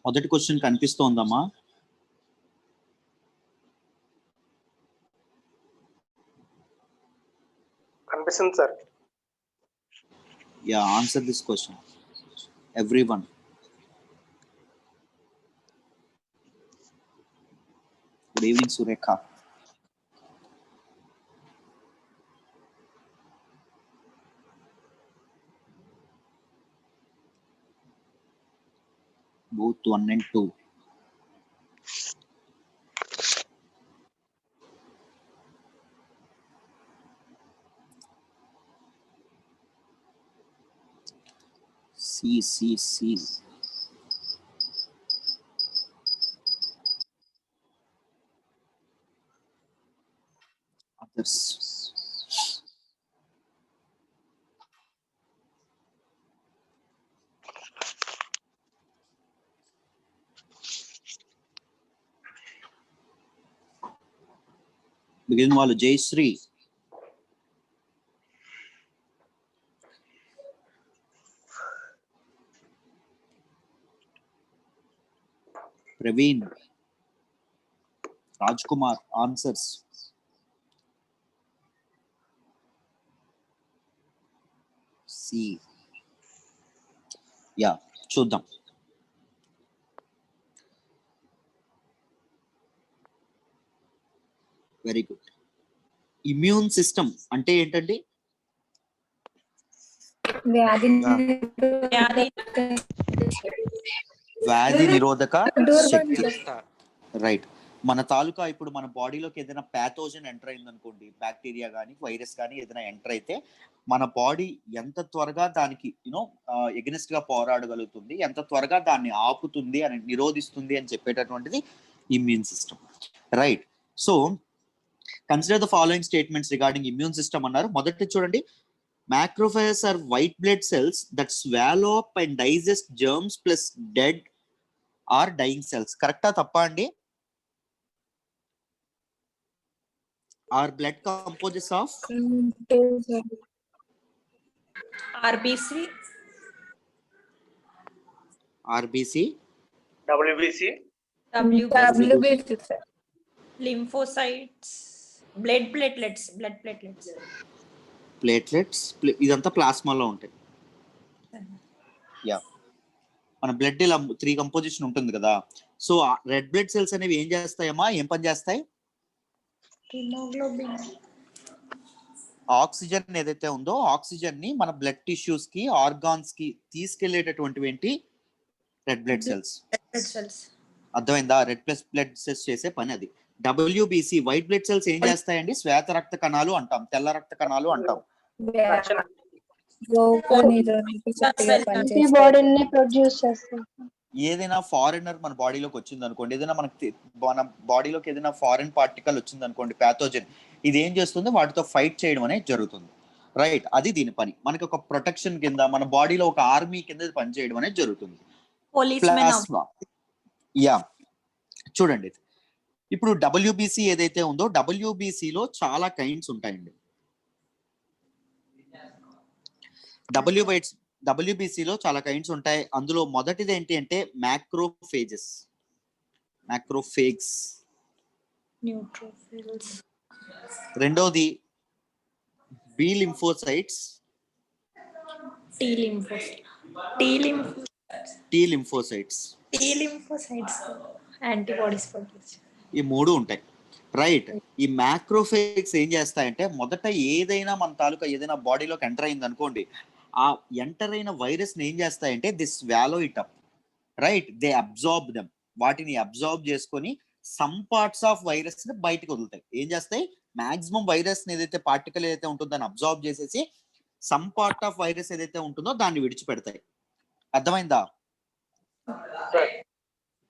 మొదటి క్వశ్చన్ కనిపిస్తోందమ్మా? కనిపిస్తుంది sir. Yeah, answer this question, everyone. Good evening, Surekha. Both 1 and 2. C. Others. Begin వాళ్ళు Jayashree. Praveen, Rajkumar, answers. C. Yeah, చూద్దాం. Very good. Immune system అంటే ఏంటండి? వ్యాధి నిరోధక శక్తి. రైట్. మన తాలూకా ఇప్పుడు మన బాడీలోకి ఏదైనా ప్యాథోజన్ ఎంటర్ అయింది అనుకోండి, బ్యాక్టీరియా కానీ వైరస్ కానీ ఏదైనా ఎంటర్ అయితే మన బాడీ ఎంత త్వరగా దానికి ఎగనెస్ట్ గా పోరాడగలుగుతుంది, ఎంత త్వరగా దాన్ని ఆపుతుంది అని, నిరోధిస్తుంది అని చెప్పేటటువంటిది immune system. Right. So consider the following statements regarding immune system అన్నారు. మొదటి చూడండి, macrophages are white blood cells that swallow up and digest germs plus dead or dying cells. కరెక్టా తప్పా అండి? Our blood composes of RBC, WBC, lymphocytes, blood platelets. ఇదంతా ప్లాస్మాలో ఉంటాయి. Yeah, మన blood ఇలా 3 కంపోజిషన్ ఉంటుంది కదా. సో రెడ్ బ్లడ్ సెల్స్ అనేవి ఏం చేస్తాయమ్మా? ఏం పని చేస్తాయి? హిమోగ్లోబిన్, ఆక్సిజన్ ఏదైతే ఉందో ఆక్సిజన్ ని మన బ్లడ్ టిష్యూస్ కి, ఆర్గాన్స్ కి తీసుకెళ్లేటటువంటి ఏంటి? Red blood cells. అర్థమైందా? రెడ్ బ్లడ్ సెల్స్ చేసే పని అది. WBC వైట్ బ్లడ్ సెల్స్ ఏం చేస్తాయండి? శ్వేత రక్త కణాలు అంటాం, తెల్ల రక్త కణాలు అంటాం. ఏదైనా ఫారినర్ మన బాడీలోకి వచ్చింది అనుకోండి, ఏదైనా మన బాడీలోకి ఏదైనా ఫారిన్ పార్టికల్ వచ్చింది అనుకోండి, ప్యాథోజన్, ఇది ఏం చేస్తుంది? వాటితో ఫైట్ చేయడం అనేది జరుగుతుంది. రైట్. అది దీని పని. మనకి ఒక ప్రొటెక్షన్ కింద, మన బాడీలో ఒక ఆర్మీ కింద పని చేయడం అనేది జరుగుతుంది. ప్లాస్మా. యా, చూడండి ఇప్పుడు WBC ఏదైతే ఉందో WBC లో చాలా కైండ్స్ ఉంటాయండి. WBC లో చాలా కైండ్స్ ఉంటాయి. అందులో మొదటిది ఏంటి అంటే మ్యాక్రోఫేజెస్, న్యూట్రోఫిల్స్. రెండోది B lymphocytes, T lymphocytes, antibodies produce. ఈ 3 ఉంటాయి. రైట్. ఈ మ్యాక్రోఫేజ్ ఏం చేస్తాయంటే, మొదట ఏదైనా మన తాలూకా ఏదైనా బాడీలోకి ఎంటర్ అయింది అనుకోండి, ఆ ఎంటర్ అయిన వైరస్ ని ఏం చేస్తాయంటే this swallow it up. Right. They absorb them. వాటిని అబ్జార్బ్ చేసుకొని సమ్ పార్ట్స్ ఆఫ్ వైరస్ ని బయటకు వదులుతాయి. ఏం చేస్తాయి? మాక్సిమం వైరస్ ఏదైతే పార్టికల్ ఏదైతే ఉంటుందో దాన్ని అబ్జార్బ్ చేసేసి సమ్ పార్ట్ ఆఫ్ వైరస్ ఏదైతే ఉంటుందో దాన్ని విడిచిపెడతాయి. అర్థమైందా?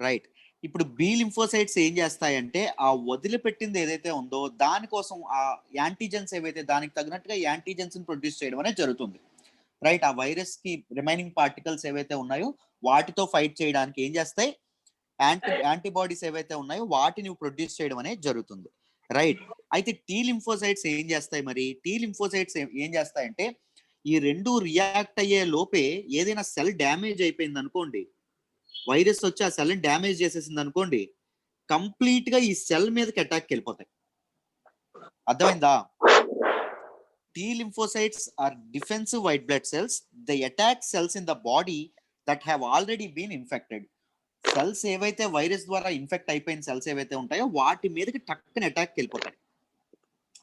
రైట్. ఇప్పుడు బి లింఫోసైట్స్ ఏం చేస్తాయంటే ఆ వదిలిపెట్టింది ఏదైతే ఉందో దానికోసం ఆ యాంటీజెన్స్ ఏవైతే దానికి తగినట్టుగా యాంటీజెన్స్ ని ప్రొడ్యూస్ చేయడం అనేది జరుగుతుంది. రైట్. ఆ వైరస్ కి రిమైనింగ్ పార్టికల్స్ ఏవైతే ఉన్నాయో వాటితో ఫైట్ చేయడానికి ఏం చేస్తాయి? యాంటీబాడీస్ ఏవైతే ఉన్నాయో వాటిని ప్రొడ్యూస్ చేయడం అనేది జరుగుతుంది. రైట్. అయితే టీ లింఫోసైట్స్ ఏం చేస్తాయి? మరి టీ లింఫోసైట్స్ ఏం చేస్తాయంటే ఈ రెండు రియాక్ట్ అయ్యే లోపే ఏదైనా సెల్ డ్యామేజ్ అయిపోయింది అనుకోండి, వైరస్ వచ్చి ఆ సెల్ డ్యామేజ్ చేసేసింది అనుకోండి, కంప్లీట్ గా ఈ సెల్ మీదకి అటాక్ వెళ్ళిపోతాయి. అర్థమైందా? T lymphocytes are defensive white blood cells. They attack cells in the body that have already been infected. Cells ఏవైతే వైరస్ ద్వారా ఇన్ఫెక్ట్ అయిపోయిన సెల్స్ ఏవైతే ఉంటాయో వాటి మీదకి టక్కన అటాక్ వెళ్ళిపోతాయి.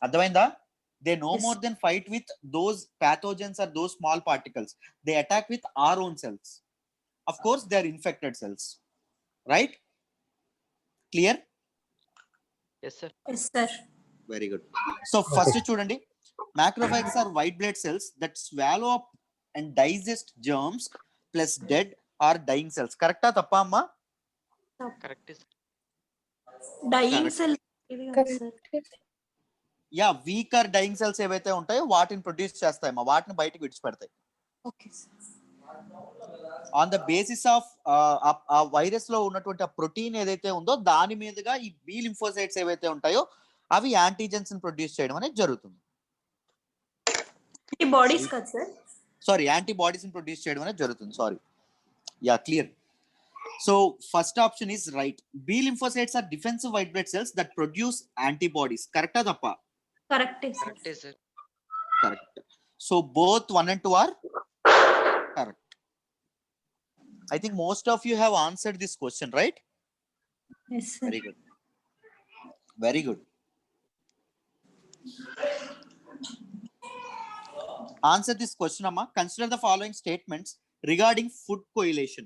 అర్థమైందా? They know Yes. More then fight with those pathogens or those small particles. They attack with our own cells. Of course they are infected cells. Right? Clear? Yes, sir. Yes, sir. Very good. So first చూడండి, macrophages are white blood cells that swallow up and digest germs plus dead or dying cells. కరెక్టా తప్పా అమ్మా? Correct, sir. Dying Correct. cell. ఇది కదా sir. Yeah, weak or dying cells ఏవైతే ఉంటాయో వాటిని produce చేస్తాయమ్మా, వాటిని బయటకు విడిచిపెడతాయి. Okay, sir. On the basis of ఆ వైరస్ లో ఉన్నటువంటి ఆ ప్రోటీన్ ఏదైతే ఉందో దాని మీదుగా ఈ బి లింఫోసైట్స్ ఏవైతే ఉంటాయో అవి యాంటీజెన్స్ ప్రొడ్యూస్ చేయడం అనేది జరుగుతుంది. Antibodies కదా sir. సారీ, యాంటీబాడీస్ ప్రొడ్యూస్ చేయడం అనేది జరుగుతుంది. Sorry. Yeah, clear. So first option is right. B lymphocytes are defensive white blood cells that produce antibodies. కరెక్టా తప్పా? Correct, sir. Correct, sir. Correct. So both 1 and 2 are correct. I think most of you have answered this question, right? Yes, sir. Very good. Very good. Answer this question, Amma. Consider the following statements regarding food correlation.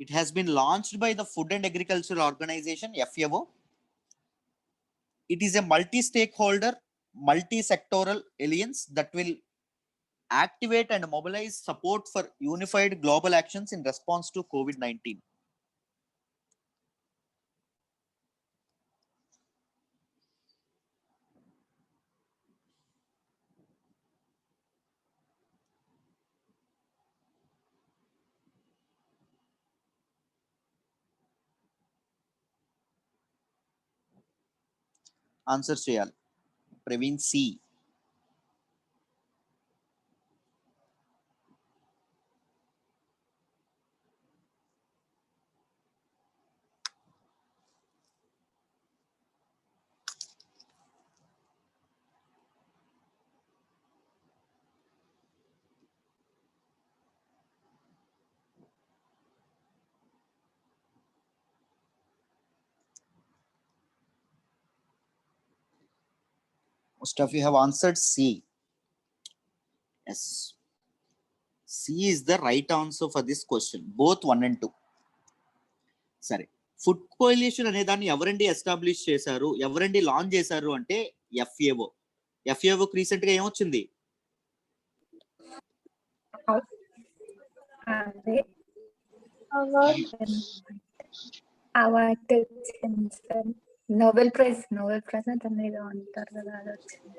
It has been launched by the Food and Agriculture Organization, FAO. It is a multi-stakeholder, multi-sectoral alliance that will activate and mobilize support for unified global actions in response to COVID-19. Answer చేయాలి. Praveen C. Most of you have answered C. Yes. C is the right answer for this question. Both 1 and 2. సరే, food coalition అనే దాన్ని ఎవరండి establish చేశారు, ఎవరండి launch చేశారు అంటే FAO. FAOకి recent గా ఏమొచ్చింది? నోబెల్ ప్రైజ్ అనేది అంటారు కదా, అది వచ్చింది.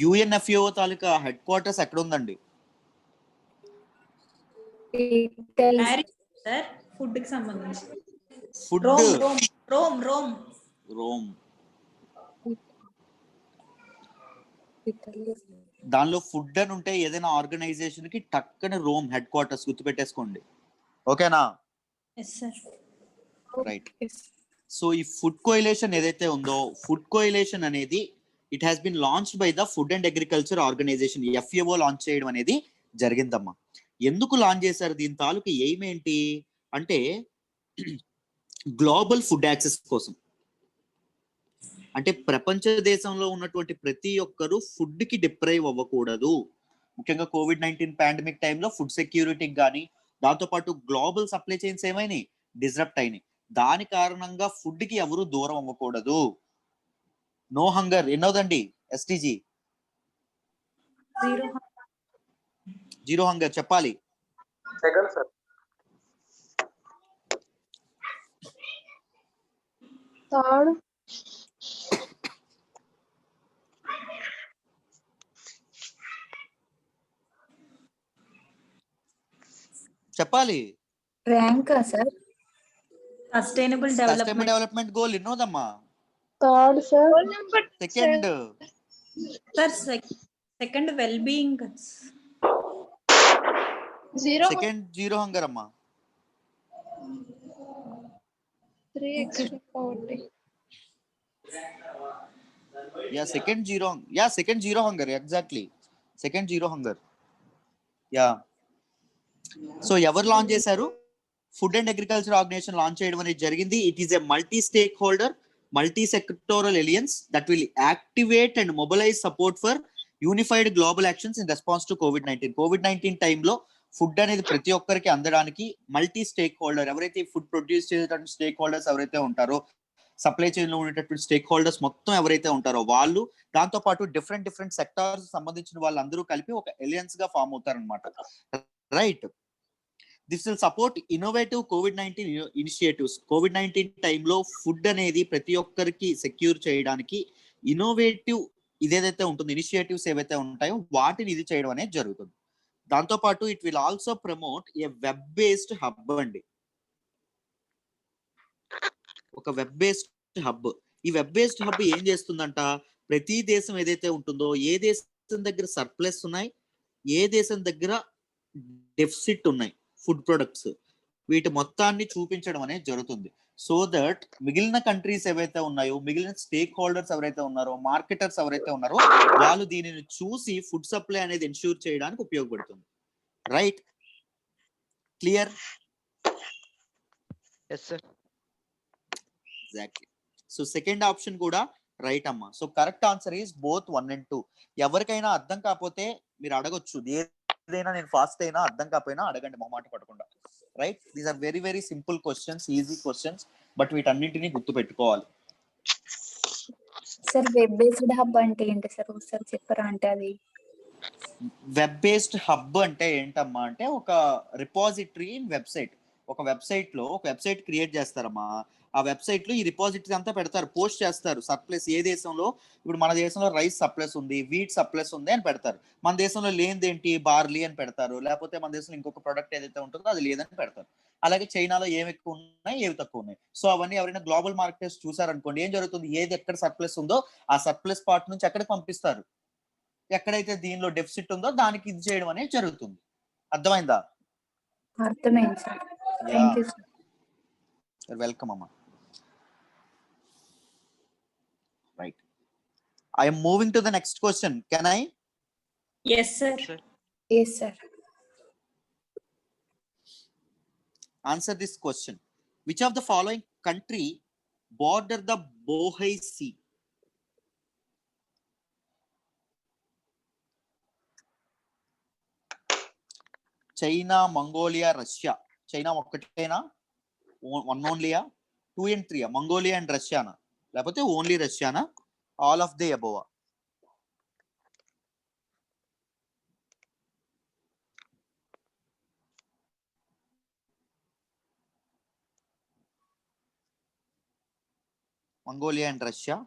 UNFAO తాలూకా హెడ్ క్వార్టర్స్ ఎక్కడ ఉందండి? Paris, sir. Food కి సంబంధించి. Food Rome. దానిలో ఫుడ్ అని ఉంటే ఏదైనా ఆర్గనైజేషన్ కి టక్కన రోమ్ హెడ్ క్వార్టర్స్ గుర్తుపెట్టేసుకోండి. ఓకేనా? Yes, sir. రైట్. సో ఈ ఫుడ్ కోయిలేషన్ ఏదైతే ఉందో, ఫుడ్ కోయిలేషన్ అనేది it has been launched by the food and agriculture organisation. FAO launch చేయడం అనేది జరిగిందమ్మా. ఎందుకు లాంచ్ చేశారు? దీని తాలూకు ఎయిమ్ ఏంటి అంటే గ్లోబల్ ఫుడ్ యాక్సెస్ కోసం. అంటే ప్రపంచ దేశంలో ఉన్నటువంటి ప్రతి ఒక్కరూ ఫుడ్ కి డిప్రైవ్ అవ్వకూడదు. ముఖ్యంగా COVID-19 పాండమిక్ టైంలో ఫుడ్ సెక్యూరిటీకి కానీ, దాంతోపాటు గ్లోబల్ సప్లై చైన్స్ ఏమైనాయి, డిస్రప్ట్ అయినాయి. దాని కారణంగా ఫుడ్ కి ఎవరు దూరం అవ్వకూడదు. నో హంగర్ ఎన్నోదండి STG? జీరో హంగర్ చెప్పాలి. Second sir. థర్డ్. చెప్పాలి. Rank sir. Sustainable development goal ఎన్నోదమ్మా? Third sir. Second. Sir second well being. Second zero hunger అమ్మా. 3x poverty. Yeah, second zero hunger, exactly. Second zero hunger. Yeah. So ఎవరు launch చేశారు? Food and agriculture organisation launch చేయడం అనేది జరిగింది. It is a multi stakeholder, multi sectoral alliance that will activate and mobilise support for unified global actions in response to కోవిడ్-19 టైంలో food అనేది ప్రతి ఒక్కరికి అందడానికి మల్టీ స్టేక్ హోల్డర్, ఎవరైతే ఫుడ్ ప్రొడ్యూస్ చేసేటటువంటి స్టేక్ హోల్డర్స్ ఎవరైతే ఉంటారో, సప్లై చైన్ లో ఉండేటటువంటి స్టేక్ హోల్డర్స్ మొత్తం ఎవరైతే ఉంటారో వాళ్ళు, దాంతో పాటు డిఫరెంట్ సెక్టార్స్ సంబంధించిన వాళ్ళందరూ కలిపి ఒక అలియన్స్ గా ఫామ్ అవుతారనమాట. Right. This will support innovative COVID-19 initiatives. COVID-19 టైంలో ఫుడ్ అనేది ప్రతి ఒక్కరికి సెక్యూర్ చేయడానికి ఇన్నోవేటివ్ ఇదేదైతే ఉంటుందో, ఇనిషియేటివ్స్ ఏవైతే ఉంటాయో వాటిని ఇది చేయడం అనేది జరుగుతుంది. దాంతో పాటు it will also promote A web based hub అండి, ఒక వెబ్ బేస్డ్ హబ్. ఈ వెబ్ బేస్డ్ హబ్ ఏం చేస్తుందంట, ప్రతి దేశం ఏదైతే ఉంటుందో, ఏ దేశం దగ్గర సర్ప్లస్ ఉన్నాయి, ఏ దేశం దగ్గర డెఫిసిట్ ఉన్నాయి ఫుడ్ ప్రొడక్ట్స్, వీటి మొత్తాన్ని చూపించడం అనేది జరుగుతుంది. సో దట్ మిగిలిన కంట్రీస్ ఏవైతే ఉన్నాయో, మిగిలిన స్టేక్ హోల్డర్స్ ఎవరైతే ఉన్నారో, మార్కెటర్స్ ఎవరైతే ఉన్నారో వాళ్ళు దీనిని చూసి ఫుడ్ సప్లై అనేది ఎన్ష్యూర్ చేయడానికి ఉపయోగపడుతుంది. Right, clear? Yes, sir. Exactly. So second option కూడా రైట్ అమ్మా. So correct answer is both 1 and 2. ఎవరికైనా అర్థం కాకపోతే మీరు అడగొచ్చు, ఏదైనా నేను ఫాస్ట్ అయినా అర్థం కాకపోయినా అడగండి మొహమాట పడకుండా. Right, these are very very simple questions, easy questions, but వీటన్నింటినీ గుర్తు పెట్టుకోవాలి. సార్ వెబ్ బేస్డ్ హబ్ అంటే ఏంటి సార్, ఒకసారి చెప్పరా? అంటే అది వెబ్ బేస్డ్ హబ్ అంటే ఏంటమ్మా అంటే ఒక రిపాజిటరీ ఇన్ వెబ్సైట్. ఒక వెబ్సైట్ లో ఒక వెబ్సైట్ క్రియేట్ చేస్తారమ్మా. ఆ వెబ్సైట్ లో ఈ రిపాజిటరీ అంతా పెడతారు, పోస్ట్ చేస్తారు. సర్ప్లస్ ఏ దేశంలో, ఇప్పుడు మన దేశంలో రైస్ సప్లస్ ఉంది, వీట్ సప్లస్ ఉంది అని పెడతారు. మన దేశంలో లేనిదేంటి, బార్లీ అని పెడతారు. లేకపోతే మన దేశంలో ఇంకొక ప్రొడక్ట్ ఏదైతే ఉంటుందో అది లేదని పెడతారు. అలాగే చైనాలో ఏమి ఎక్కువ ఉన్నాయి, ఏవి తక్కువ ఉన్నాయి. సో అవన్నీ ఎవరైనా గ్లోబల్ మార్కెట్స్ చూసారనుకోండి, ఏం జరుగుతుంది, ఏది ఎక్కడ సర్ప్లస్ ఉందో ఆ సర్ప్లస్ పార్ట్ నుంచి ఎక్కడికి పంపిస్తారు, ఎక్కడైతే దీనిలో డెఫిసిట్ ఉందో దానికి ఇది చేయడం అనేది జరుగుతుంది. అర్థమైందా? అర్థమైంది sir. Thank you sir. Welcome అమ్మా. Right, I am moving to the next question. Can I? Yes, sir. Sir. Yes, sir. Answer this question. Which of the following country border the Bohai Sea? China, Mongolia, Russia. China ఒక్కటేనా, one ఓన్లీయా, 2 and 3? Mongolia and రష్యానా, లేకపోతే only రష్యానా, all of the above? Mongolia and Russia.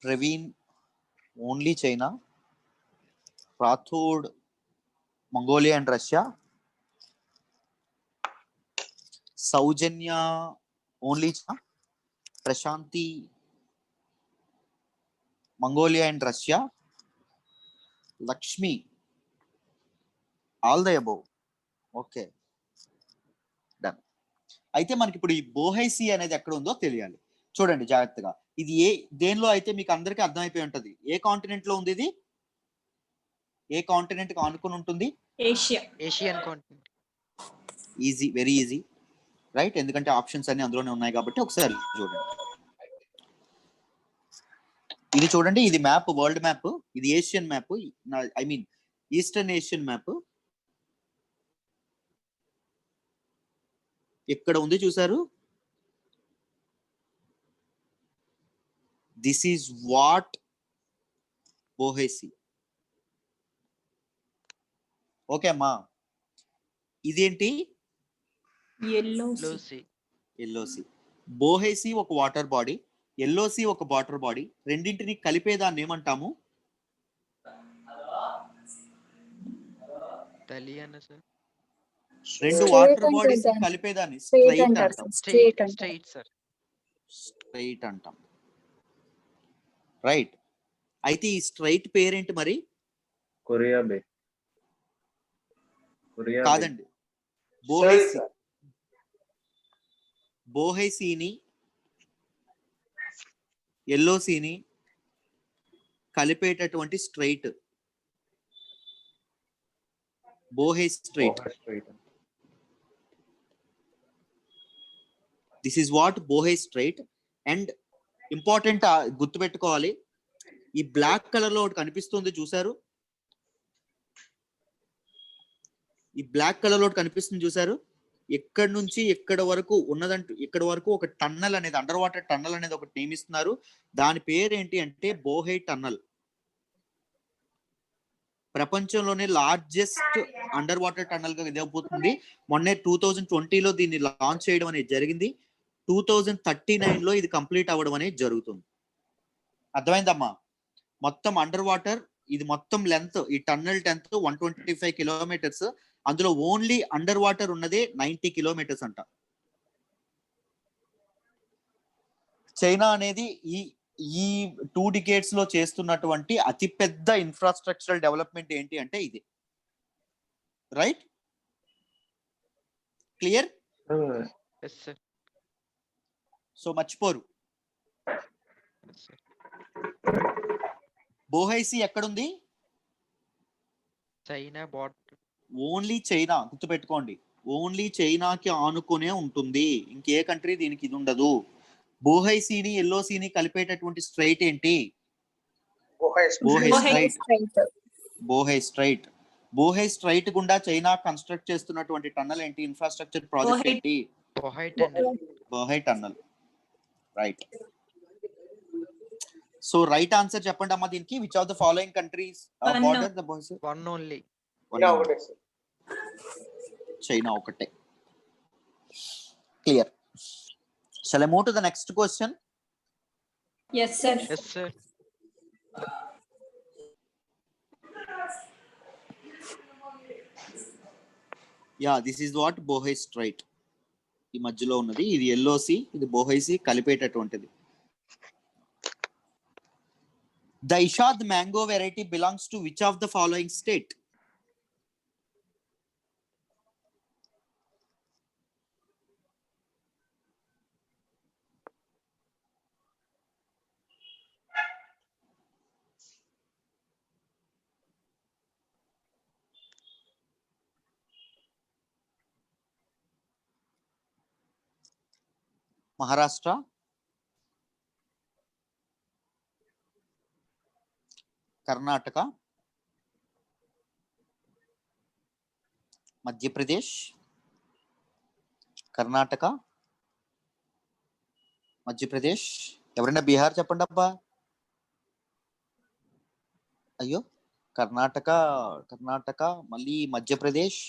Praveen only China, Rathod Mongolia and Russia, Soujanya only China, Prashanthi Mongolia and Russia, Lakshmi all the above. Okay, done. అయితే మనకి ఇప్పుడు ఈ Bohai see అనేది ఎక్కడ ఉందో తెలియాలి. చూడండి జాగ్రత్తగా, ఇది దేనిలో అయితే మీకు అందరికీ అర్థమైపోయి ఉంటది. ఏ కాంటినెంట్ లో ఉంది ఇది? ఏ కాంటినెంట్ కి ఆనుకుని ఉంటుంది? Asia. Asian continent. Easy, very easy. Right, ఎందుకంటే ఆప్షన్స్ అన్ని అందులోనే ఉన్నాయి కాబట్టి. ఒకసారి చూడండి, ఇది చూడండి, ఇది మ్యాప్, వరల్డ్ మ్యాప్. ఇది Asian map, I mean eastern Asian map. ఎక్కడ ఉంది చూసారు? This is what Bohai Sea. Okay అమ్మా. ఇదేంటి? Yellow Blue sea. Yellow Sea. Bohai Sea ఒక వాటర్ బాడీ, ఎల్లో సీ ఒక వాటర్ బాడీ. రెండింటిని కలిపేదాన్ని ఏమంటాము? తలి అన్న సార్. రెండు Straight వాటర్ అంటారు బాడీస్ దాన్ని. కలిపేదాన్ని Straight స్ట్రైట్ అంటారు అంటాం. సార్. Straight అంటారు. Straight sir. స్ట్రైట్ అంటాం. రైట్. అయితే ఈ స్ట్రైట్ పేరేంటి మరి? కొరియా బే. కొరియా బే. కాదండి. Straight, sir. బోహై సీని ఎల్లో సీని కలిపేటటువంటి స్ట్రైట్ బోహై స్ట్రైట్. ఓహా straight. This is what Bohai straight. And important గుర్తుపెట్టుకోవాలి, ఈ బ్లాక్ కలర్ లో ఒకటి కనిపిస్తుంది చూసారు, ఈ బ్లాక్ కలర్ లో ఒకటి కనిపిస్తుంది చూసారు, ఎక్కడి నుంచి ఎక్కడ వరకు ఉన్నదంటూ ఇక్కడ వరకు ఒక టన్నల్ అనేది, అండర్ వాటర్ టన్నల్ అనేది ఒకటి నియమిస్తున్నారు. దాని పేరు ఏంటి అంటే బోహై టన్నల్. ప్రపంచంలోనే లార్జెస్ట్ అండర్ వాటర్ టన్నల్ గా ఇదవుతుంది. మొన్నే 2020లో దీన్ని లాంచ్ చేయడం అనేది జరిగింది. 2039 లో ఇది కంప్లీట్ అవ్వడం అనేది జరుగుతుంది. అర్థమైందమ్మా? మొత్తం అండర్ వాటర్, ఇది మొత్తం లెంత్, ఈ టన్నల్ లెంత్ 125 కిలోమీటర్స్. అందులో ఓన్లీ అండర్ వాటర్ ఉన్నదే 90 కిలోమీటర్స్ అంట. చైనా అనేది ఈ 2 డికేడ్స్ లో చేస్తున్నటువంటి అతిపెద్ద ఇన్ఫ్రాస్ట్రక్చరల్ డెవలప్మెంట్ ఏంటి అంటే ఇది. Right? Clear? Yes sir. So మర్చిపోరు. Yes sir. బోహైసీ ఎక్కడుంది? China border. ఓన్లీ చైనా, గుర్తుపెట్టుకోండి. ఓన్లీ చైనాకి ఆనుకునే ఉంటుంది. ఇంకే కంట్రీ దీనికి ఇది ఉండదు. బోహైసీని ఎల్లో సీని కలిపేటటువంటి స్ట్రైట్ ఏంటి? Bohai Bohai Strait. Strait. Straight. Bohai strait. Bohai strait గుండా చైనా కన్స్ట్రక్ట్ చేస్తున్నటువంటి టన్నల్ ఏంటి? Infrastructure project Bohai. ఏంటి? Bohai tunnel. Bohai tunnel. Right. So right answer చెప్పండి అమ్మా దీనికి. Which of the following countries One. Border the Bohai? One only. Yeah, okay, sir. China ఒకటే. Clear. Shall I move to the next question? Yes, sir. Yes sir. Yeah, this is what Bohai straight. ఈ మధ్యలో ఉన్నది ఇది yellow sea, ఇది Bohai sea కలిపేటటువంటిది. The Ishad mango variety belongs to which of the following state? Maharashtra, Karnataka, Madhya Pradesh, Karnataka, Madhya Pradesh. ఎవరైనా బీహార్ చెప్పండి అబ్బా. అయ్యో, కర్ణాటక, కర్ణాటక, మళ్ళీ మధ్యప్రదేశ్.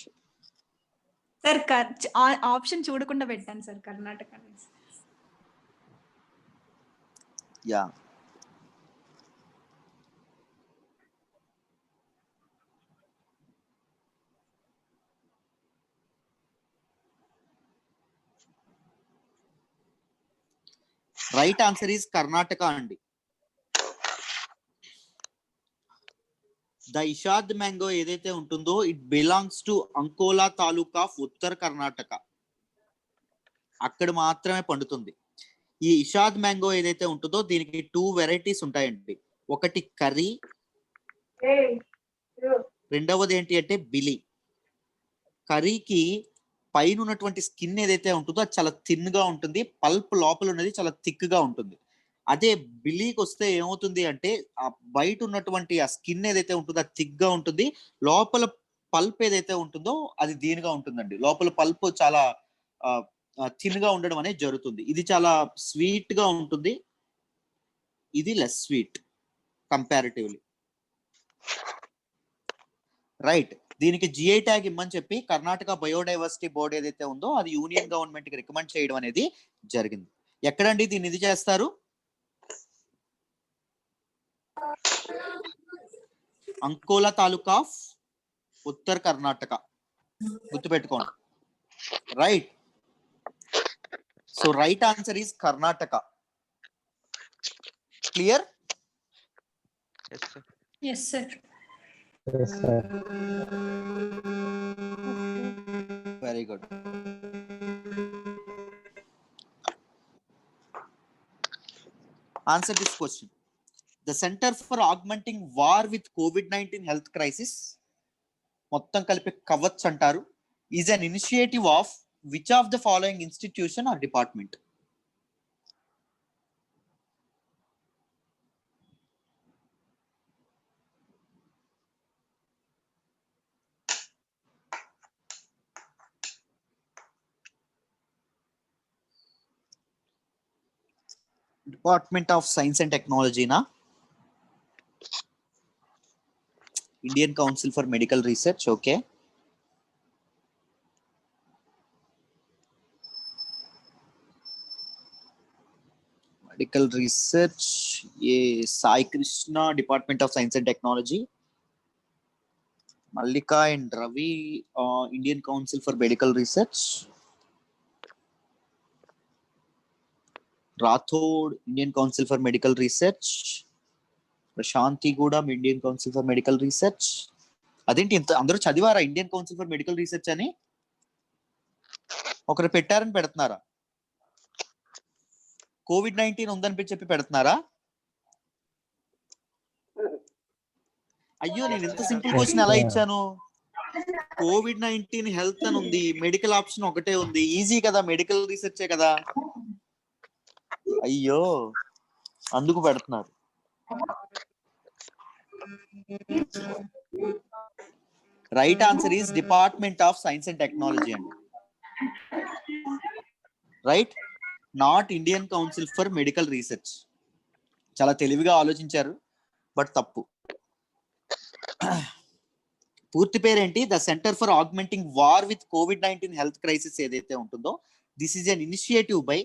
సార్ ఆప్షన్ చూడకుండా పెట్టాను sir Karnataka. Yeah, right answer is Karnataka అండి. ద ఇషాద్ మ్యాంగో ఏదైతే ఉంటుందో it belongs to Ankola taluka of Uttara Karnataka. అక్కడ మాత్రమే పండుతుంది. ఈ ఇషాద్ మ్యాంగో ఏదైతే ఉంటుందో దీనికి 2 వెరైటీస్ ఉంటాయండి. ఒకటి కర్రీ, రెండవది ఏంటి అంటే బిలి. కర్రీకి పైన ఉన్నటువంటి స్కిన్ ఏదైతే ఉంటుందో అది చాలా థిన్ గా ఉంటుంది, పల్ప్ లోపల ఉన్నది చాలా థిక్ గా ఉంటుంది. అదే బిలీకి వస్తే ఏమవుతుంది అంటే ఆ బయట ఉన్నటువంటి ఆ స్కిన్ ఏదైతే ఉంటుందో అది థిక్ గా ఉంటుంది, లోపల పల్ప్ ఏదైతే ఉంటుందో అది దీనిగా ఉంటుందండి. లోపల పల్ప్ చాలా థిన్ గా ఉండడం అనేది జరుగుతుంది. ఇది చాలా స్వీట్ గా ఉంటుంది, ఇది లెస్ స్వీట్ కంపారిటివ్లీ. రైట్. దీనికి జిఐ ట్యాగ్ ఇమ్మని చెప్పి కర్ణాటక బయోడైవర్సిటీ బోర్డు ఏదైతే ఉందో అది యూనియన్ గవర్నమెంట్ కి రికమెండ్ చేయడం అనేది జరిగింది. ఎక్కడండి దీన్ని ఇది చేస్తారు? అంకోలా తాలూకా ఆఫ్ ఉత్తర కర్ణాటక. గుర్తుపెట్టుకోండి. Right. So right answer is Karnataka. Clear? Yes, sir. Yes, sir. Very good. Answer this question. The Center for Augmenting War with COVID-19 Health Crisis, మొత్తం కలిపి కవచ్ అంటారు, is an initiative of which of the following institution or department? Department of Science and Technology na? Indian Council for Medical Research, okay. Medical Research, ye Sai Krishna, Department of Science and Technology. Mallika and Ravi, Indian Council for Medical Research. Rathod, Indian Council for Medical Research. Prashanti Gudam, Indian Council for Medical Research. అదేంటి ఇంత అందరూ చదివారా Indian council for medical research అని? ఒకరు పెట్టారని పెడుతున్నారా? COVID-19 ఉందని చెప్పి పెడుతున్నారా? అయ్యో, నేను ఇంత సింపుల్ క్వశ్చన్ ఎలా ఇచ్చాను? COVID-19 హెల్త్ అని ఉంది, మెడికల్ ఆప్షన్ ఒకటే ఉంది, ఈజీ కదా, మెడికల్ రీసెర్చే కదా. అయ్యో, అందుకు పెడుతున్నారు. Right answer is department of science and technology అండి. Right, not Indian council for medical research. చాలా తెలివిగా ఆలోచించారు, బట్ తప్పు. పూర్తి పేరేంటి? The centre for augmenting war with COVID-19 health crisis ఏదైతే ఉంటుందో, this is an initiative by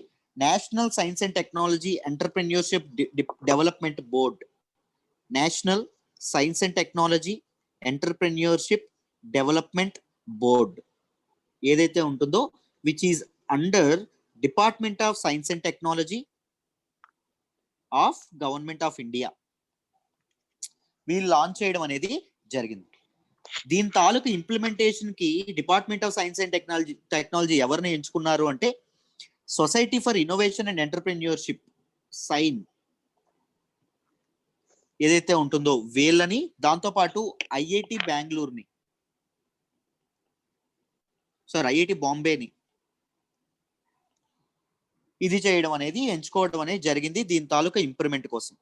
national science and technology entrepreneurship development board. National science and technology entrepreneurship development board ఏదైతే ఉంటుందో, which is under department of science and technology of government of India, వీళ్ళు launch చేయడం అనేది జరిగింది. దీని తాలూకు implementation కి department of science and technology ఎవరిని ఎంచుకున్నారు అంటే, society for innovation and entrepreneurship, SINE ఏదైతే ఉంటుందో వీళ్ళని, దాంతో పాటు ఐఐటి బెంగళూరుని, ఐఐటి బాంబేని ఇది చేయడం అనేది, ఎంచుకోవడం అనేది జరిగింది దీని తాలూకా ఇంప్రూవ్మెంట్ కోసం.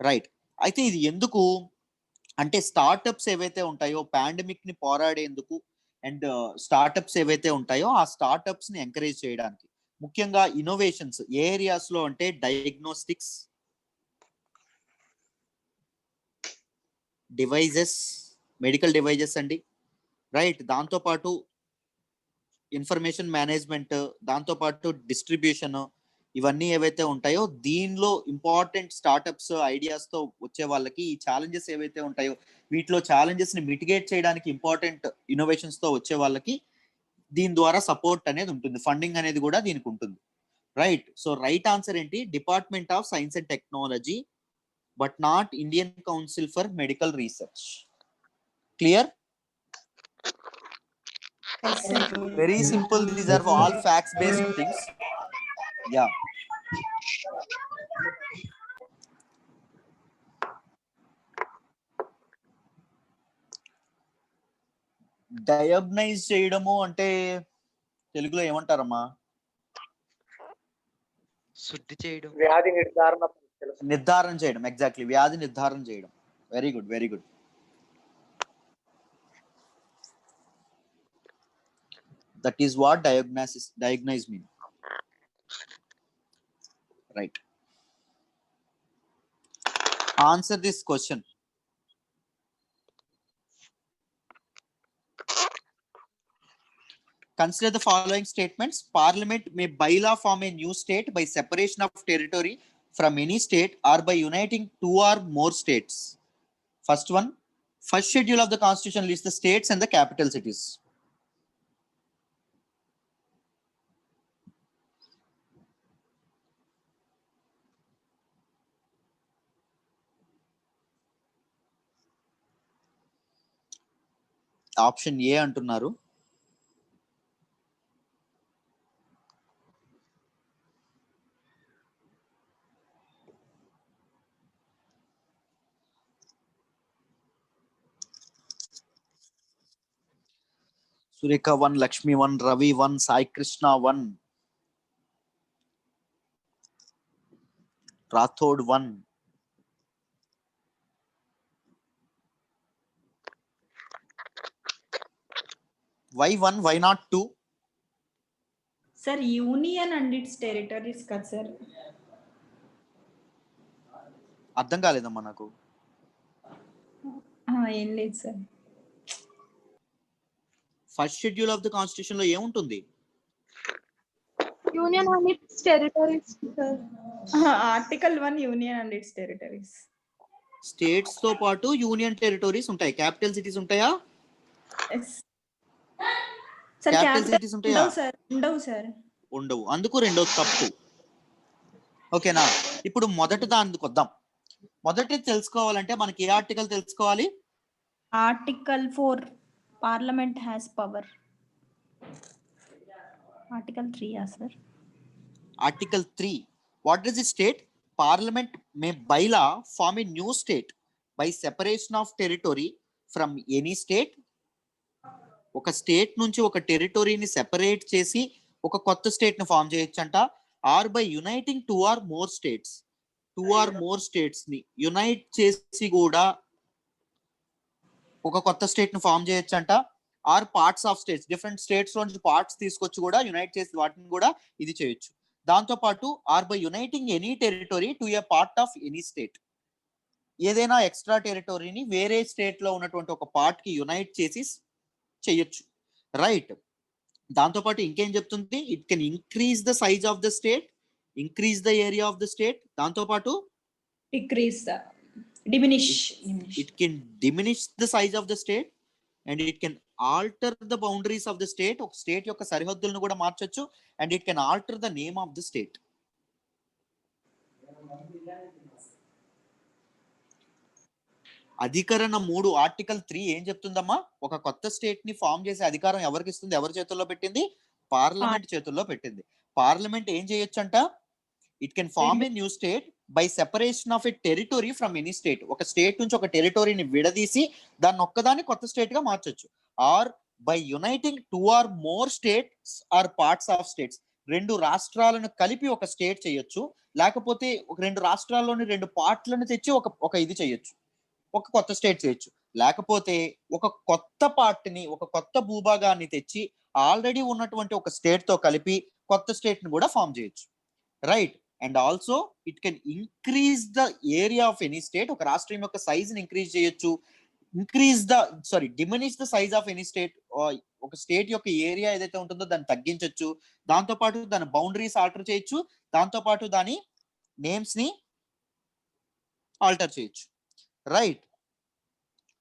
రైట్. అయితే ఇది ఎందుకు అంటే, స్టార్టప్స్ ఏవైతే ఉంటాయో పాండమిక్ ని పోరాడేందుకు, అండ్ స్టార్టప్స్ ఏవైతే ఉంటాయో ఆ స్టార్టప్స్ ని ఎంకరేజ్ చేయడానికి, ముఖ్యంగా ఇన్నోవేషన్స్ ఏ ఏరియాస్ లో అంటే డయాగ్నోస్టిక్స్, డివైజెస్, మెడికల్ డివైజెస్ అండి. రైట్. దాంతో పాటు ఇన్ఫర్మేషన్ మేనేజ్మెంట్, దాంతో పాటు డిస్ట్రిబ్యూషన్, ఇవన్నీ ఏవైతే ఉంటాయో దీనిలో ఇంపార్టెంట్ స్టార్టప్స్ ఐడియాస్ తో వచ్చే వాళ్ళకి ఈ ఛాలెంజెస్ ఏవైతే ఉంటాయో వీటిలో ఛాలెంజెస్ ని మిటిగేట్ చేయడానికి ఇంపార్టెంట్ ఇన్నోవేషన్స్ తో వచ్చే వాళ్ళకి దీని ద్వారా సపోర్ట్ అనేది ఉంటుంది, ఫండింగ్ అనేది కూడా దీనికి ఉంటుంది. రైట్. సో రైట్ ఆన్సర్ ఏంటి? Department of science and technology, but not Indian council for medical research. Clear? Yes, sir. Very simple. These are all facts based things. Yeah. Diagnose చేయడము అంటే తెలుగులో ఏమంటారమ్మా? శుద్ధి చేయడం, వ్యాధి నిర్ధారణ చేయడం. ఎగ్జాక్ట్లీ, వ్యాధి నిర్ధారణ చేయడం. Very good, very good. That is what diagnose mean. Right. Answer this question. Consider the following statements. Parliament may by law form a new state by separation of territory from any state or by uniting two or more states. First one, First schedule of the constitution lists the states and the capital cities. Option A అంటున్నారు. Surekha 1, Lakshmi 1, Ravi 1, Sai Krishna 1, Rathod 1. Why 1? Why not 2? Sir union and its territories కదా sir. అర్థం కాలేదమ్మా నాకు. ఏం లేదు sir. First schedule of the constitution లో ఏముంటుంది? Union and its territories sir. Article 1 union and its territories. States తో పాటు యూనియన్ టెరిటరీస్ ఉంటాయి. క్యాపిటల్ సిటీస్ ఉంటాయా? సార్ క్యాపిటల్ సిటీస్ ఉంటాయా? ఉండవు సార్. ఉండవు. అందుకు రెండో తప్పు. ఓకేనా? ఇప్పుడు మొదటి దానికి వద్దాం. మొదటి తెలుసుకోవాలంటే మనకి ఏ ఆర్టికల్ తెలుసుకోవాలి? Article 4 parliament has power. Article 3 sir. Article 3 what does it state? Parliament may by law form a new state by separation of territory from any state. ఒక స్టేట్ నుంచి ఒక టెరిటరీని సెపరేట్ చేసి ఒక కొత్త స్టేట్ ని ఫామ్ చేయొచ్చంట. Or by uniting 2 or more states. 2 or more states ని యునైట్ చేసి కూడా ఒక కొత్త స్టేట్ ని ఫామ్ చేయొచ్చంట. Are parts of states, different states నుంచి పార్ట్స్ తీసుకొచ్చి కూడా యునైట్ చేసి వాటిని కూడా ఇది చేయొచ్చు. దాంతో పాటు or by uniting any territory to a part of any state. ఏదైనా ఎక్స్ట్రా టెరిటరీని వేరే స్టేట్ లో ఉన్నటువంటి ఒక పార్ట్ కి యునైట్ చేసి చేయొచ్చు. రైట్. దాంతో పాటు ఇంకేం చెప్తుంది? It can increase the size of the state, increase the area of the state. దాంతో పాటు it can diminish the size of the state and it can alter the boundaries of the state. ఒక state యొక్క సరిహద్దులను కూడా మార్చొచ్చు. And it can alter the name of the state. అధికరణ 3 article 3 ఏం చెప్తుందమ్మా? ఒక కొత్త స్టేట్ ని ఫామ్ చేసే అధికారం ఎవరికి ఇస్తుంది? ఎవరి చేతుల్లో పెట్టింది? పార్లమెంట్ చేతుల్లో పెట్టింది. పార్లమెంట్ ఏం చేయొచ్చంట? It can form a new state by separation of a territory from any state. ఒక స్టేట్ నుంచి ఒక టెరిటరీని విడదీసి దాన్ని ఒక్కదాన్ని కొత్త స్టేట్ గా మార్చొచ్చు. Or by uniting 2 or more states or parts of states. 2 రాష్ట్రాలను కలిపి ఒక స్టేట్ చేయొచ్చు. లేకపోతే ఒక 2 రాష్ట్రాల్లోని 2 పార్ట్లను తెచ్చి ఒక ఇది చేయొచ్చు, ఒక కొత్త స్టేట్ చేయొచ్చు. లేకపోతే ఒక కొత్త పార్ట్ని, ఒక కొత్త భూభాగాన్ని తెచ్చి ఆల్రెడీ ఉన్నటువంటి ఒక స్టేట్ తో కలిపి కొత్త స్టేట్ ని కూడా ఫామ్ చేయొచ్చు. Right. And also it can increase the area of any state. ఒక రాష్ట్రం యొక్క సైజ్ ని ఇంక్రీజ్ చేయొచ్చు. Diminish the size of any state. ఒక స్టేట్ యొక్క ఏరియా ఏదైతే ఉంటుందో దాన్ని తగ్గించవచ్చు. దాంతో పాటు దాని బౌండరీస్ ఆల్టర్ చేయొచ్చు. దాంతో పాటు దాని నేమ్స్ ని ఆల్టర్ చేయొచ్చు. రైట్.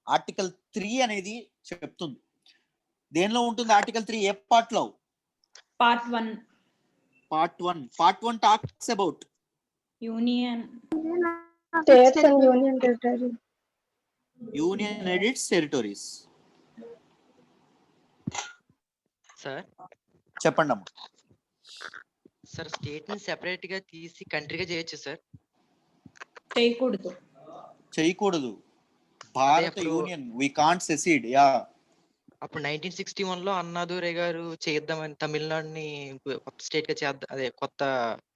ఆర్టికల్ 3 అనేది చెప్తుంది. దేనిలో ఉంటుంది ఆర్టికల్ 3? ఏ పార్ట్ లో? Part 1. Part 1 talks about union states and union territory. Union and its territories. Sir చెప్పండి అమ్మా. సార్ స్టేట్ ని సెపరేట్ గా తీసి కంట్రీగా చేయొచ్చు సార్? చేయకూడదు. భారత యూనియన్ వి కాంట్ సెసీడ్. యా. అప్పుడు 1961 లో అన్నాదురై గారు చేద్దామని తమిళనాడుని కొత్త స్టేట్ గా చేద్దాం, అదే కొత్త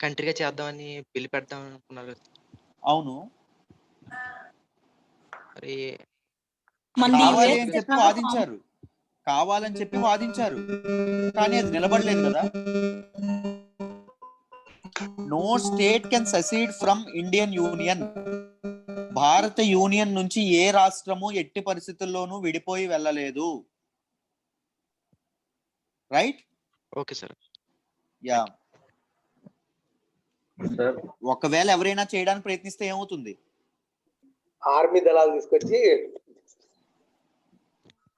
కంట్రీగా చేద్దామని బిల్లు పెడదాం అనుకున్నారు. అవును. మరి కావాలని చెప్పి వాదించారు కానీ అది నిలబడలేదు కదా. No state can secede from Indian union. Bharata union నుంచి ఏ రాష్ట్రము ఎట్టి పరిస్థితుల్లోనూ విడిపోయి వెళ్ళలేదు. రైట్. Okay sir. యా. ఒకవేళ ఎవరైనా చేయడానికి ప్రయత్నిస్తే ఏమవుతుంది? ఆర్మీ దళాలు తీసుకొచ్చి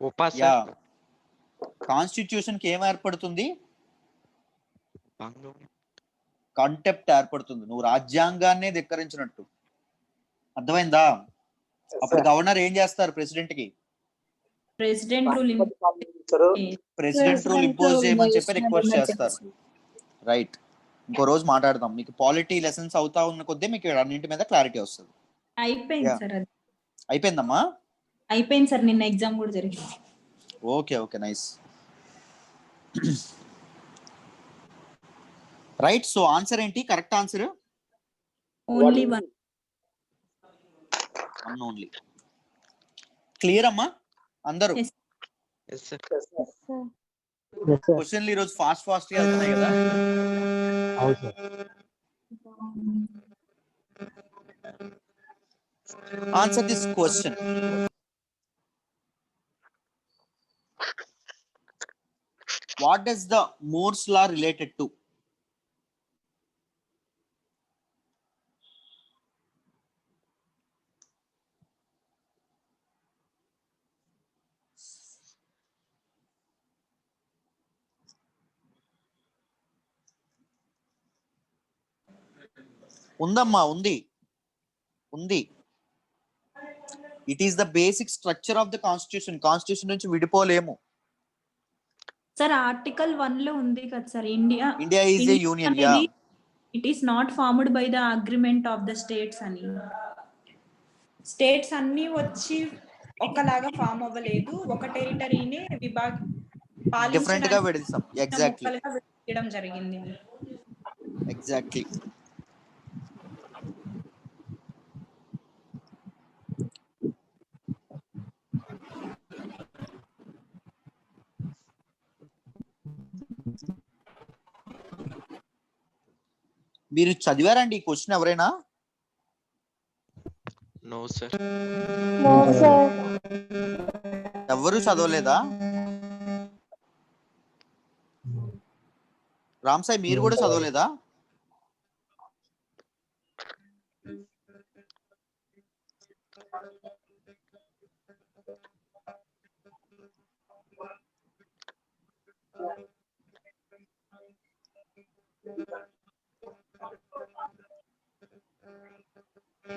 ఉపా యా సార్ కాన్స్టిట్యూషన్ కి ఏం ఏర్పడుతుంది? భంగం. కాంటెప్ట్ ఏర్పడుతుంది. నువ్వు రాజ్యాంగాన్నే ధిక్కరించినట్టు. అర్థమైందా? Yes, అప్పుడు sir. గవర్నర్ ఏం చేస్తారు ప్రెసిడెంట్ కి? President rule Sir, president rule impose చేయమని చెప్పి రిక్వెస్ట్ చేస్తారు. రైట్, ఇంకో రోజు మాట్లాడదాం. మీకు పాలిటీ లెసన్స్ అవుతా ఉన్న కొద్దీ మీకు అన్నింటి మీద క్లారిటీ వస్తుంది. అయిపోయింది Yeah. సార్, అది అయిపోయిందమ్మా? అయిపోయింది సార్, నిన్న ఎగ్జామ్ కూడా జరిగింది. Okay okay, nice. Right, so answer ఏంటి? Correct answer only one. One only. Clear అమ్మా అందరూ? Yes. Yes, sir. yes, sir. క్వశ్చన్లు ఈ రోజు ఫాస్ట్ గా వెళ్తున్నాయి కదా. Answer this question. What does the Moore's law related to? ఉందమ్మా, ఉంది. It is the basic structure of the constitution. Constitution నుంచి విడిపోలేము. సార్ ఆర్టికల్ 1 లో ఉంది కదా sir, India is A union. Yeah, it is not formed by the agreement of the states అని. States అన్ని వచ్చి ఒకలాగా ఫామ్ అవ్వలేదు, ఒక టెరిటరీని డిఫరెంట్ గా విడదీసాం. ఎగ్జాక్ట్లీ చేయడం జరిగింది. ఎగ్జాక్ట్లీ. మీరు చదివారండి ఈ క్వశ్చన్ ఎవరైనా? No, sir. ఎవరు చదవలేదా? రామ్ సాయి మీరు కూడా చదవలేదా?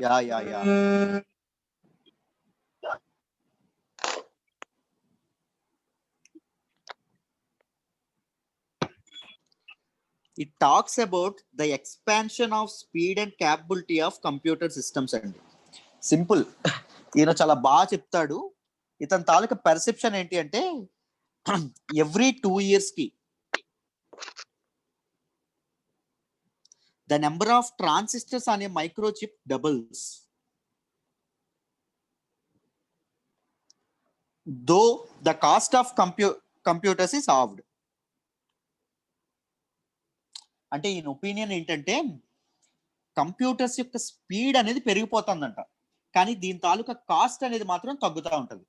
Yeah. It talks about the expansion of speed and capability of computer systems అండి. సింపుల్. ఈయన చాలా బాగా చెప్తాడు. ఇతని తాలూకా పర్సెప్షన్ ఏంటి అంటే ఎవ్రీ 2 years కి the number of transistors on a microchip doubles, though the cost of computers is halved. అంటే ఈయన ఒపీనియన్ ఏంటంటే కంప్యూటర్స్ యొక్క స్పీడ్ అనేది పెరిగిపోతుందంట, కానీ దీని తాలూకా కాస్ట్ అనేది మాత్రం తగ్గుతూ ఉంటుంది.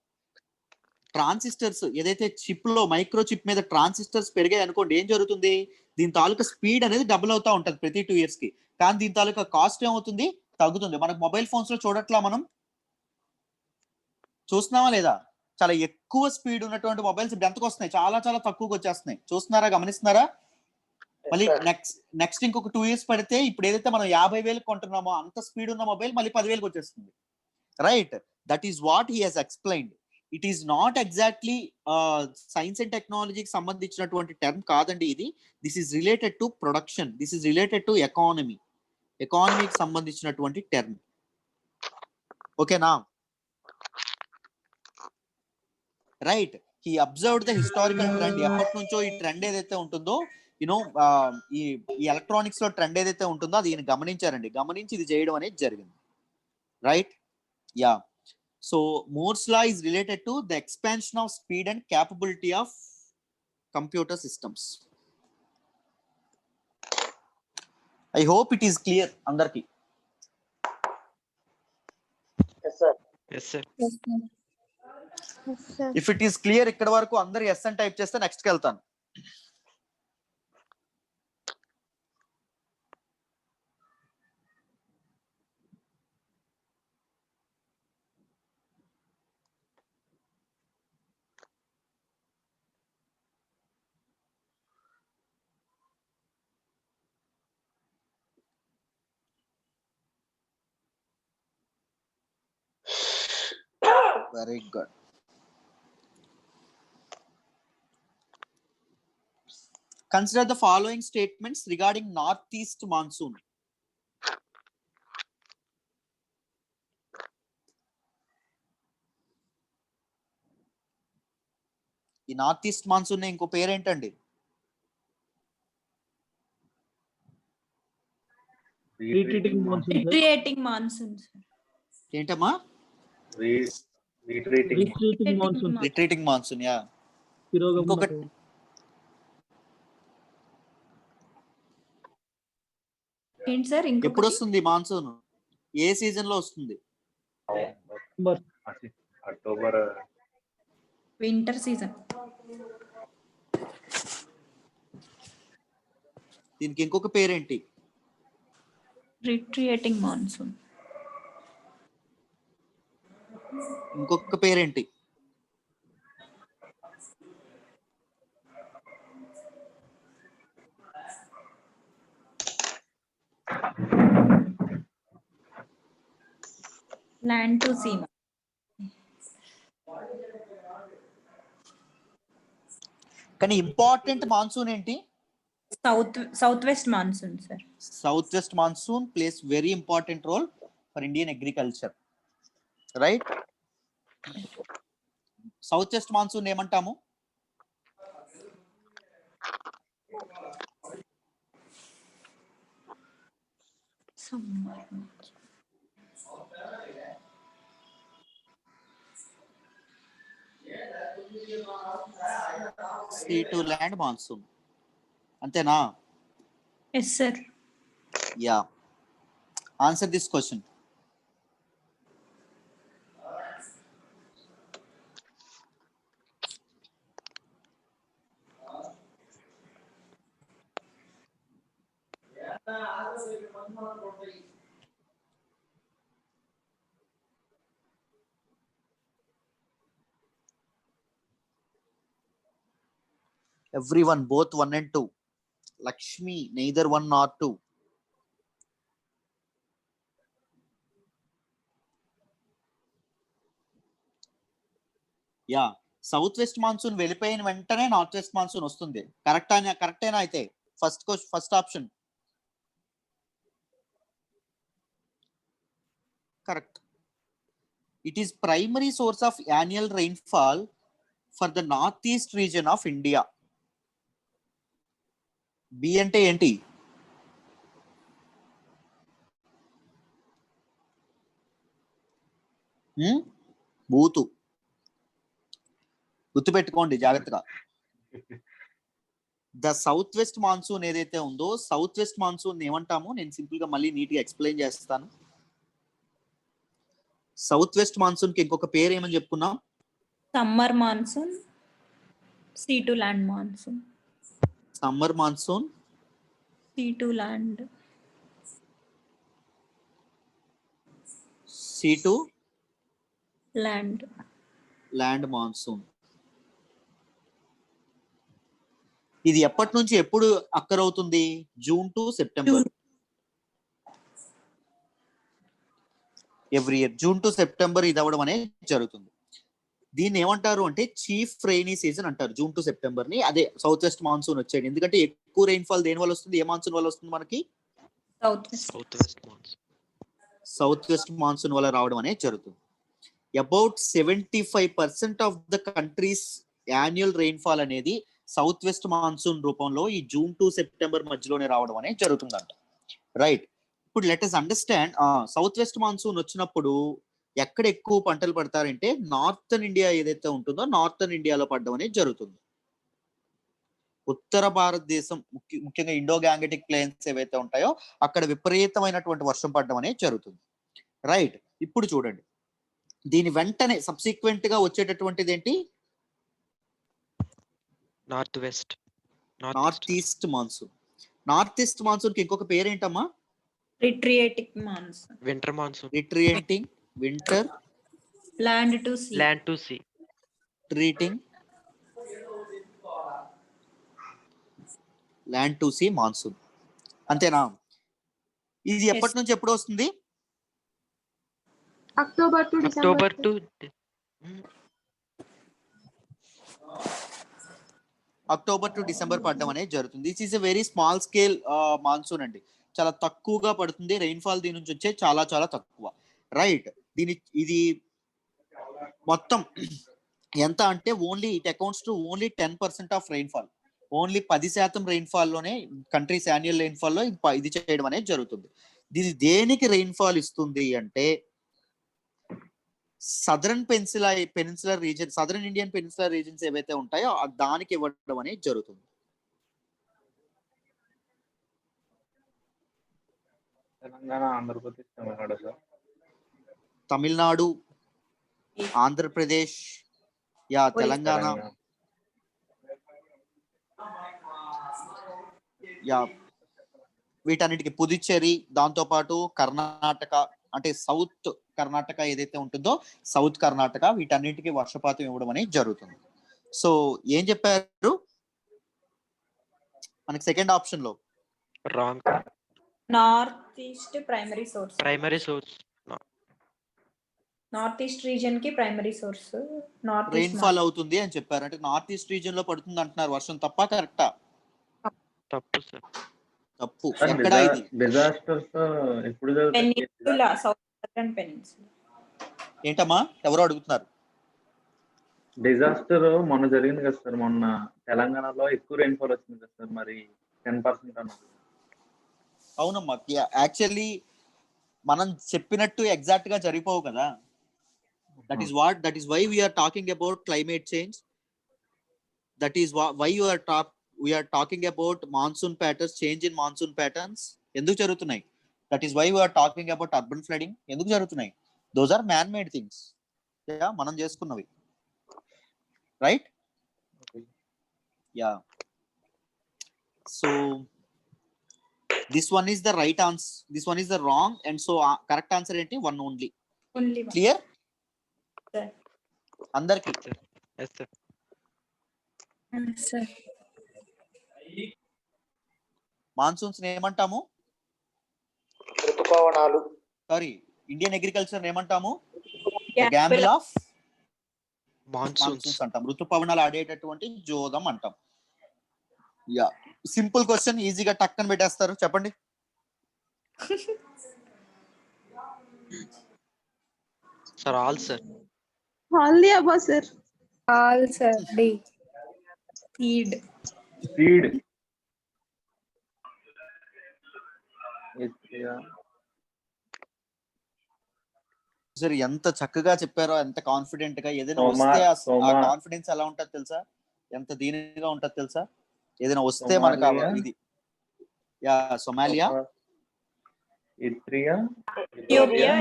ట్రాన్సిస్టర్స్ ఏదైతే చిప్ లో మైక్రో చిప్ మీద ట్రాన్సిస్టర్స్ పెరిగాయి అనుకోండి, ఏం జరుగుతుంది? దీని తాలూకా స్పీడ్ అనేది డబుల్ అవుతా ఉంటుంది ప్రతి 2 years కి. కానీ దీని తాలూకా కాస్ట్ ఏమవుతుంది? తగ్గుతుంది. మనకు మొబైల్ ఫోన్స్ లో చూడట్లా, మనం చూస్తున్నామా లేదా? చాలా ఎక్కువ స్పీడ్ ఉన్నటువంటి మొబైల్స్ ఇప్పుడు ఎంతకు వస్తున్నాయి? చాలా చాలా తక్కువకి వచ్చేస్తున్నాయి. చూస్తున్నారా? గమనిస్తున్నారా? మళ్ళీ నెక్స్ట్ ఇంకొక 2 years పడితే ఇప్పుడు ఏదైతే మనం 50,000 కొంటున్నామో అంత స్పీడ్ ఉన్న మొబైల్ మళ్ళీ 10,000కి వచ్చేస్తుంది. Right, that is what he has explained. It is not exactly science and టెక్నాలజీకి సంబంధించినటువంటి టర్మ్ కాదండి ఇది. This is related to production, this is related to ఎకానమీకి సంబంధించినటువంటి టర్మ్. ఓకేనా? Right, he observed the historical trend. ఎప్పటి నుంచో ఈ ట్రెండ్ ఏదైతే ఉంటుందో, యూనో ఈ ఎలక్ట్రానిక్స్ లో ట్రెండ్ ఏదైతే ఉంటుందో అది ఈయన గమనించారండి. గమనించి ఇది చేయడం అనేది జరిగింది. Right, yeah. So Moore's law is related to the expansion of speed and capability of computer systems. I hope it is clear andarki. Yes, sir. Yes, sir. If it is clear ikkada varaku andaru yes అని type చేస్తే next కి వెళ్తాను. Very good. Consider the following statements regarding northeast monsoon. ఈ north east monsoon ఇంకో పేరేంటండి? Retreating monsoon sir. Retreating monsoon sir. ఏంటమ్మా? Retreating monsoon. Retreating monsoon. Yeah. ఇంకొకటి ఏంటి సార్? ఎప్పుడు వస్తుంది మాన్సూన్? ఏ సీజన్ లో వస్తుంది? అక్టోబర్. Winter season. దీనికి ఇంకొక పేరేంటి? Retreating monsoon. ఇంకొక పేరేంటి? Land to sea. కానీ ఇంపార్టెంట్ మాన్సూన్ ఏంటి? South west monsoon sir. South west monsoon plays very important role for Indian agriculture, right? South west monsoon ఏమంటాము? Sea to land monsoon. అంతేనా? Yes sir. Yeah. Answer this question. Everyone, both 1 and 2. Lakshmi, neither 1 nor 2. Yeah. South west monsoon వెళ్ళిపోయిన వెంటనే north west monsoon వస్తుంది. కరెక్టేనా? అయితే first option correct. It is primary source of annual rainfall for the north east region of India. B అంటే ఏంటి? బూతు. గుర్తుపెట్టుకోండి జాగ్రత్తగా. The south west monsoon ఏదైతే ఉందో, సౌత్ వెస్ట్ మాన్సూన్ ఏమంటాము? నేను సింపుల్ గా మళ్ళీ నీట్ గా ఎక్స్ప్లెయిన్ చేస్తాను. సౌత్ వెస్ట్ మాన్సూన్ కి ఇంకొక పేరు ఏమని చెప్పుకున్నాం? Summer monsoon, sea to land monsoon. Summer monsoon, sea to land. Sea to land. Land monsoon. ఇది ఎప్పటి నుంచి ఎప్పుడు అక్కరవుతుంది? June to September. Every year June to September ఇది అవ్వడం అనేది జరుగుతుంది. దీన్ని ఏమంటారు అంటే చీఫ్ రైనీ సీజన్ అంటారు, జూన్ టు సెప్టెంబర్ ని. అదే సౌత్ వెస్ట్ మాన్సూన్ వచ్చేది. ఎందుకంటే ఎక్కువ రెయిన్ఫాల్ దేని వల్ల వస్తుంది? ఏ మాన్సూన్ వల్ల వస్తుంది మనకి? సౌత్ వెస్ట్ మాన్సూన్ వల్ల రావడం అనేది జరుగుతుంది. About 75% of the countries annual rainfall అనేది సౌత్ వెస్ట్ మాన్సూన్ రూపంలో ఈ జూన్ టు సెప్టెంబర్ మధ్యలోనే రావడం అనేది జరుగుతుందంట, రైట్? ఇప్పుడు let us understand. South west monsoon వచ్చినప్పుడు ఎక్కడ ఎక్కువ పంటలు పడతారంటే నార్థన్ ఇండియా ఏదైతే ఉంటుందో నార్థన్ ఇండియాలో పడడం అనేది జరుగుతుంది. ఉత్తర భారతదేశం ముఖ్యంగా ఇండో గ్యాంగెటిక్ ప్లేన్స్ ఏవైతే ఉంటాయో అక్కడ విపరీతమైనటువంటి వర్షం పడడం అనేది జరుగుతుంది, రైట్? ఇప్పుడు చూడండి, దీని వెంటనే సబ్సిక్వెంట్ గా వచ్చేటటువంటిది ఏంటి? North west. North east monsoon. North east monsoon కి ఇంకొక పేరేంటమ్మా? Retreating monsoon. Winter monsoon. Retreating winter. Land to sea. Land to sea. Retreating land to sea monsoon. అంతేనా? ఇది ఎప్పటి నుంచి ఎప్పుడు వస్తుంది? October to October to December పడడం అనేది జరుగుతుంది. This is a very small scale monsoon అండి. చాలా తక్కువగా పడుతుంది. రెయిన్ఫాల్ దీని నుంచి వచ్చే చాలా చాలా తక్కువ. రైట్, ఇది మొత్తం ఎంత అంటే only it accounts to only 10% of rainfall. Only 10% rainfall లోనే కంట్రీస్ యాన్యువల్ రెయిన్ఫాల్ లో ఇది చేయడం అనేది జరుగుతుంది. ఇది దేనికి రెయిన్ఫాల్ ఇస్తుంది అంటే southern peninsular reason, southern Indian peninsular reasons ఏవైతే ఉంటాయో దానికి ఇవ్వడం అనేది జరుగుతుంది. Telangana, Andhra Pradesh, Tamil Nadu sir. Tamil Nadu, Andhra Pradesh, yeah Telangana, yeah వీటన్నిటికి పుదుచ్చేరి, దాంతో పాటు కర్ణాటక అంటే సౌత్ కర్ణాటక ఏదైతే ఉంటుందో సౌత్ కర్ణాటక, వీటన్నిటికీ వర్షపాతం ఇవ్వడం అనేది జరుగుతుంది. సో ఏం చెప్పారు మనకి సెకండ్ ఆప్షన్ లో? Wrong. North east primary source. North east reason కి ప్రైమరీ సోర్స్ నార్త్ రెయిన్ఫాల్ అవుతుంది అని చెప్పారు. అంటే నార్త్ ఈస్ట్ రీజన్ లో పడుతుంది అంటున్నారు వర్షం. తప్ప కరెక్టా? తప్పు సార్. తప్పు. ఎక్కడ ఇది? డిజాస్టర్స్ ఎప్పుడు పెనిన్సులా, సౌతర్న్ పెనిన్సులా. ఏంటమ్మా ఎవరో అడుగుతున్నారు? డిజాస్టర్ మొన్న జరిగింది కదా సార్, మొన్న తెలంగాణలో ఎక్కువ రెయిన్ఫాల్ వచ్చింది కదా సార్, మరి 10% అన్నారు. అవునమ్మా, యాక్చువల్లీ మనం చెప్పినట్టు ఎగ్జాక్ట్ గా జరిగిపోవు కదా. That is why we are talking about climate change. That is why we are talking about monsoon patterns, change in monsoon patterns ఎందుకు జరుగుతున్నాయి. That is why we are talking about urban flooding ఎందుకు జరుగుతున్నాయి. Those are man made things, మనం చేసుకున్నవి. Right, yeah. So this one is the right answer, this one is the wrong, and so correct answer ఏంటి? one only. Clear sir? అందరికి yes sir. sir. Monsoons ఏమంటాము? ఋతుపవనాలు. Sorry, Indian agriculture ఏమంటాము? Gamble Gamble of monsoons monsoons అంటాం. ఋతుపవనాలు ఆడేటటువంటి జోదం అంటాం. Yeah, simple question, ఈజీగా టక్కన పెట్టేస్తారు. చెప్పండి. Sir all sir. All the above sir. All sir. D. seed. సరే, ఎంత చక్కగా చెప్పారో, ఎంత కాన్ఫిడెంట్ గా. ఏదైనా వస్తే ఆ కాన్ఫిడెన్స్ ఎలా ఉంటది తెలుసా? ఎంత దీనిగా ఉంటది తెలుసా? ఏదైనా వస్తే మనకు ఇది, యా, సొమాలియా, ఎథియోపియా,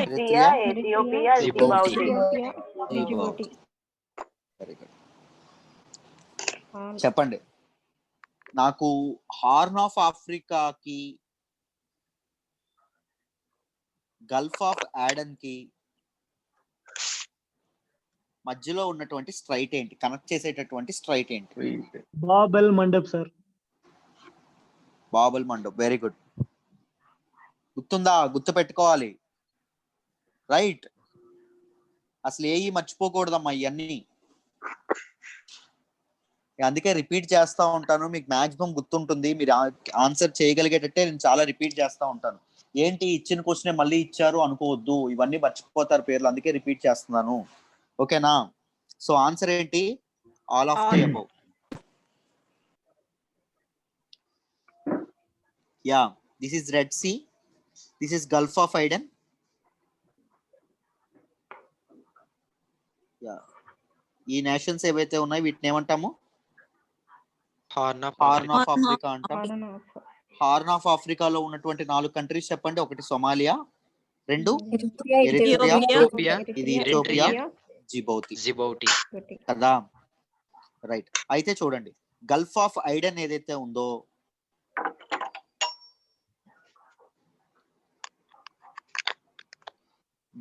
జిబౌటి. చెప్పండి నాకు. హార్న్ ఆఫ్ ఆఫ్రికాకి, గల్ఫ్ ఆఫ్ యాడన్ కి మధ్యలో ఉన్నటువంటి స్ట్రైట్ ఏంటి? కనెక్ట్ చేసేటటువంటి స్ట్రైట్ ఏంటి? Bab el Mandeb sir. Bab el Mandeb, very good. గుర్తుందా? గుర్తు పెట్టుకోవాలి. రైట్, అసలు ఏవి మర్చిపోకూడదమ్మా ఇవన్నీ. అందుకే రిపీట్ చేస్తా ఉంటాను, మీకు మాక్సిమం గుర్తుంటుంది. మీరు ఆన్సర్ చేయగలిగేటట్టే నేను చాలా రిపీట్ చేస్తా ఉంటాను. ఏంటి ఇచ్చిన క్వశ్చన్ మళ్ళీ ఇచ్చారు అనుకోవద్దు, ఇవన్నీ మర్చిపోతారు పేర్లు, అందుకే రిపీట్ చేస్తున్నాను. ఓకేనా? సో ఆన్సర్ ఏంటి? All of the above. Yeah, this is Red Sea, this is Gulf of Aden. Yeah, ఈ నేషన్స్ ఏవైతే ఉన్నాయి వీటిని ఏమంటాము? హార్న్ ఆఫ్ ఆఫ్రికా అంటాం. హార్న్ ఆఫ్ ఆఫ్రికాలో ఉన్నటువంటి 4 కంట్రీస్ చెప్పండి. ఒకటి సొమాలియా, 2 ఎరిత్రియా, ఇది ఇథియోపియా, జిబౌటి కదా. రైట్, అయితే చూడండి, గల్ఫ్ ఆఫ్ ఐడెన్ ఏదైతే ఉందో,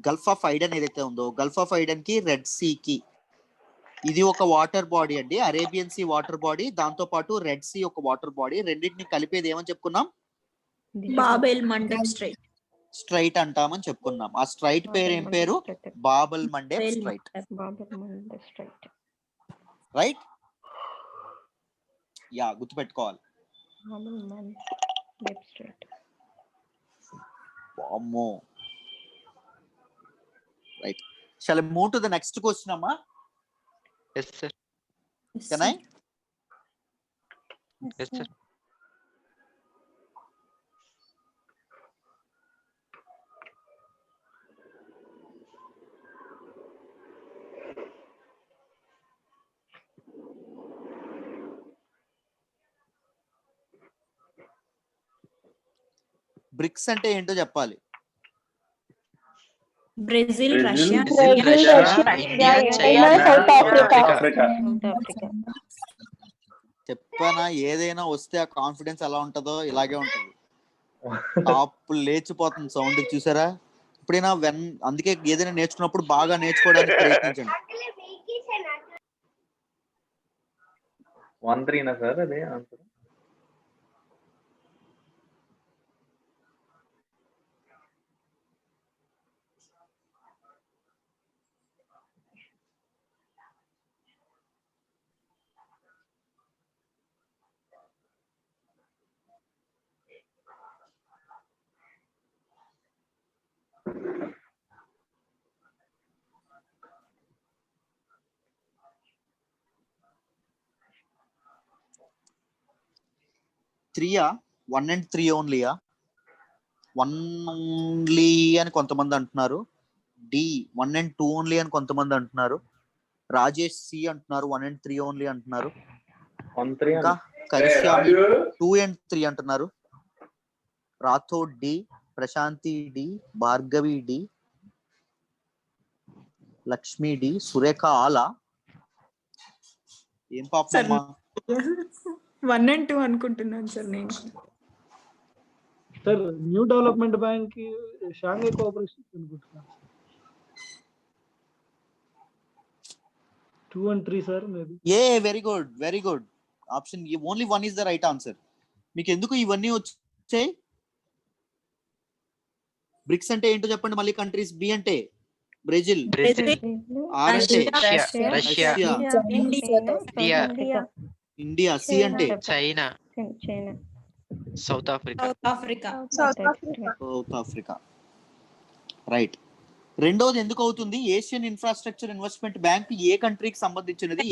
గల్ఫ్ ఆఫ్ ఐడెన్ కి రెడ్ సీ కి ఇది ఒక వాటర్ బాడీ అండి. అరేబియన్ సీ వాటర్ బాడీ, దాంతో పాటు రెడ్ సీ ఒక వాటర్ బాడీ. రెండింటిని కలిపేది ఏమని చెప్పుకున్నాం? Bab el Mandeb strait. స్ట్రైట్ అంటామని చెప్పుకున్నాం. ఆ స్ట్రైట్ పేరు ఏం పేరు? Bab el Mandeb strait. Right? Yeah, గుర్తుపెట్టుకోవాలి. అమ్మో. Right. Shall I move to the next question, Amma? Yes, sir. Can I? Yes, sir. BRICS అంటే ఏంటో చెప్పాలి. Brazil, Russia, India, China, South Africa. చెప్పానా, ఏదైనా వస్తే ఆ కాన్ఫిడెన్స్ ఎలా ఉంటుందో ఇలాగే ఉంటుంది. టాప్ లేచిపోతుంది సౌండ్, చూసారా? ఇప్పుడైనా అందుకే ఏదైనా నేర్చుకున్నప్పుడు బాగా నేర్చుకోవడానికి ప్రయత్నించండి. 1-3 సార్ అదే ఆన్సర్? త్రీయా? 1 and 3 ఓన్లీయా? 1 ఓన్లీ అని కొంతమంది అంటున్నారు. డి 1 and 2 ఓన్లీ అని కొంతమంది అంటున్నారు. రాజేష్ సి అంటున్నారు 1 and 3 ఓన్లీ అంటున్నారు. 1-3 ఇంకా కరిష్యామి 2 and 3 అంటున్నారు. Rathod D, Prashanthi D, Bhargavi D, Lakshmi D, Surekha ఆలా. ఏం పాపం 1 and 2 అనుకుంటున్నాను సార్ నేను. Sir new development bank Shanghai cooperation అనుకుంటున్నాను. 2 and 3 sir maybe. Very good, very good. Option only 1 is the right answer. మీకు ఎందుకు ఇవన్నీ వచ్చాయి? బ్రిక్స్ అంటే ఏంటో చెప్పండి మళ్ళీ. కంట్రీస్. బి అంటే బ్రెజిల్, ఆర్ అంటే రష్యా, ఇండియా, సి అంటే China, South Africa. South Africa. Right. రెండోది ఎందుకు అవుతుంది? ఏషియన్ ఇన్ఫ్రాస్ట్రక్చర్ ఇన్వెస్ట్మెంట్ బ్యాంక్ ఏ కంట్రీకి సంబంధించినది?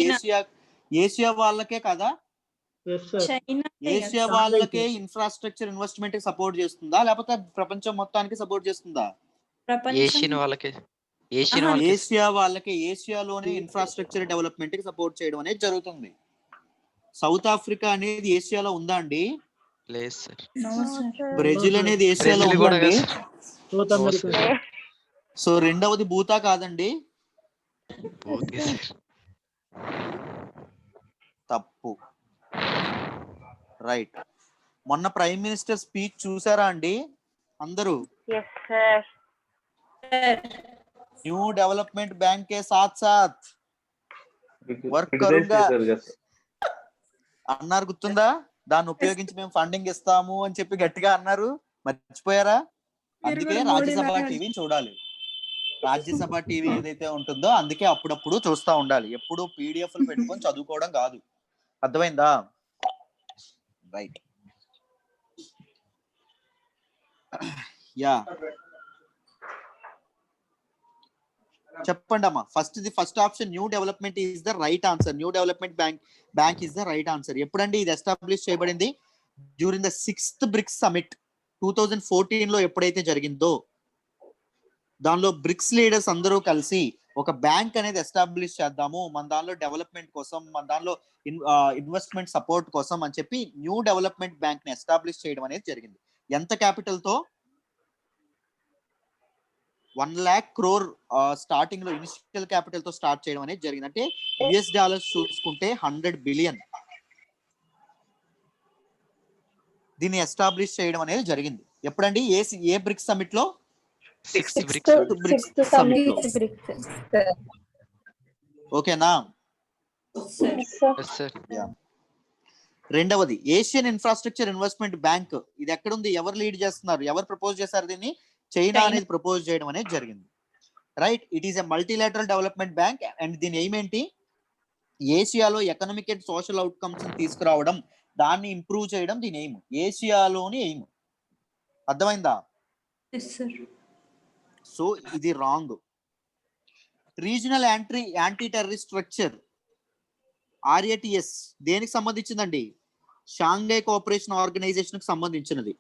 ఏషియా వాళ్ళకే కదా? ఏషియా వాళ్ళకే ఇన్ఫ్రాస్ట్రక్చర్ ఇన్వెస్ట్మెంట్ సపోర్ట్ చేస్తుందా, లేకపోతే ప్రపంచం మొత్తానికి సపోర్ట్ చేస్తుందా? ఏషియా వాళ్ళకే, ఏషియాలోనే ఇన్ఫ్రాస్ట్రక్చర్ డెవలప్మెంట్ కి సపోర్ట్ చేయడం అనేది జరుగుతుంది. సౌత్ ఆఫ్రికా అనేది ఏషియాలో ఉందా అండి? లేదు సార్. బ్రెజిల్ అనేది ఏషియాలో ఉందండి. South America. సో రెండవది భూతా కాదండి? తప్పు. రైట్. మొన్న ప్రైమ్ మినిస్టర్ స్పీచ్ చూసారా అండి అందరూ? న్యూ డెవలప్మెంట్ బ్యాంక్ కే సాత్ సాత్ వర్క్ కరుంగా అన్నారు, గుర్తుందా? దాన్ని ఉపయోగించి మేము ఫండింగ్ ఇస్తాము అని చెప్పి గట్టిగా అన్నారు, మర్చిపోయారా? అందుకే రాజ్యసభ టీవీ చూడాలి. రాజ్యసభ టీవీ ఏదైతే ఉంటుందో అందుకే అప్పుడప్పుడు చూస్తూ ఉండాలి. ఎప్పుడు పీడిఎఫ్లు పెట్టుకొని చదువుకోవడం కాదు. అర్థమైందా? రైట్. యా, చెప్పండి అమ్మా. First option new development is the right answer. New development bank is the right answer. ఎప్పుడండి ఇది ఎస్టాబ్లిష్ చేయబడింది? During the 6th bricks summit 2014 లో ఎప్పుడైతే జరిగిందో, దానిలో బ్రిక్స్ లీడర్స్ అందరూ కలిసి ఒక బ్యాంక్ అనేది ఎస్టాబ్లిష్ చేద్దాము, మన దానిలో డెవలప్మెంట్ కోసం, మన దానిలో ఇన్వెస్ట్మెంట్ సపోర్ట్ కోసం అని చెప్పి న్యూ డెవలప్మెంట్ బ్యాంక్ ని ఎస్టాబ్లిష్ చేయడం అనేది జరిగింది. ఎంత క్యాపిటల్ తో? 1 lakh crore స్టార్టింగ్ లో ఇనిషియల్ క్యాపిటల్ తో స్టార్ట్ చేయడం అనేది జరిగింది. అంటే US డాలర్స్ చూసుకుంటే 100 బిలియన్ దీన్ని ఎస్టాబ్లిష్ చేయడం అనేది జరిగింది. ఎప్పుడండి? ఏ బ్రిక్స్ సమిట్ లో? 6th బ్రిక్స్ సమిట్ లో. ఓకేనా? రెండవది ఏషియన్ ఇన్ఫ్రాస్ట్రక్చర్ ఇన్వెస్ట్మెంట్ బ్యాంక్. ఇది ఎక్కడుంది? ఎవరు లీడ్ చేస్తున్నారు? ఎవరు ప్రపోజ్ చేశారు దీన్ని? China China. అనేది ప్రపోజ్ చేయడం అనేది జరిగింది. Right, it is a multilateral development bank and దీని ఎయిమ్ ఏంటి? ఏషియాలో ఎకనామిక్ అండ్ సోషల్ అవుట్కమ్స్ తీసుకురావడం, దాన్ని ఇంప్రూవ్ చేయడం దీని ఎయిమ్, ఏషియాలోని ఎయిమ్. అర్థమైందా? Yes, sir. సో ఇది wrong. Regional anti terrorist structure RATS దేనికి సంబంధించిందండి? షాంఘై కోఆపరేషన్ ఆర్గనైజేషన్ కి సంబంధించినది.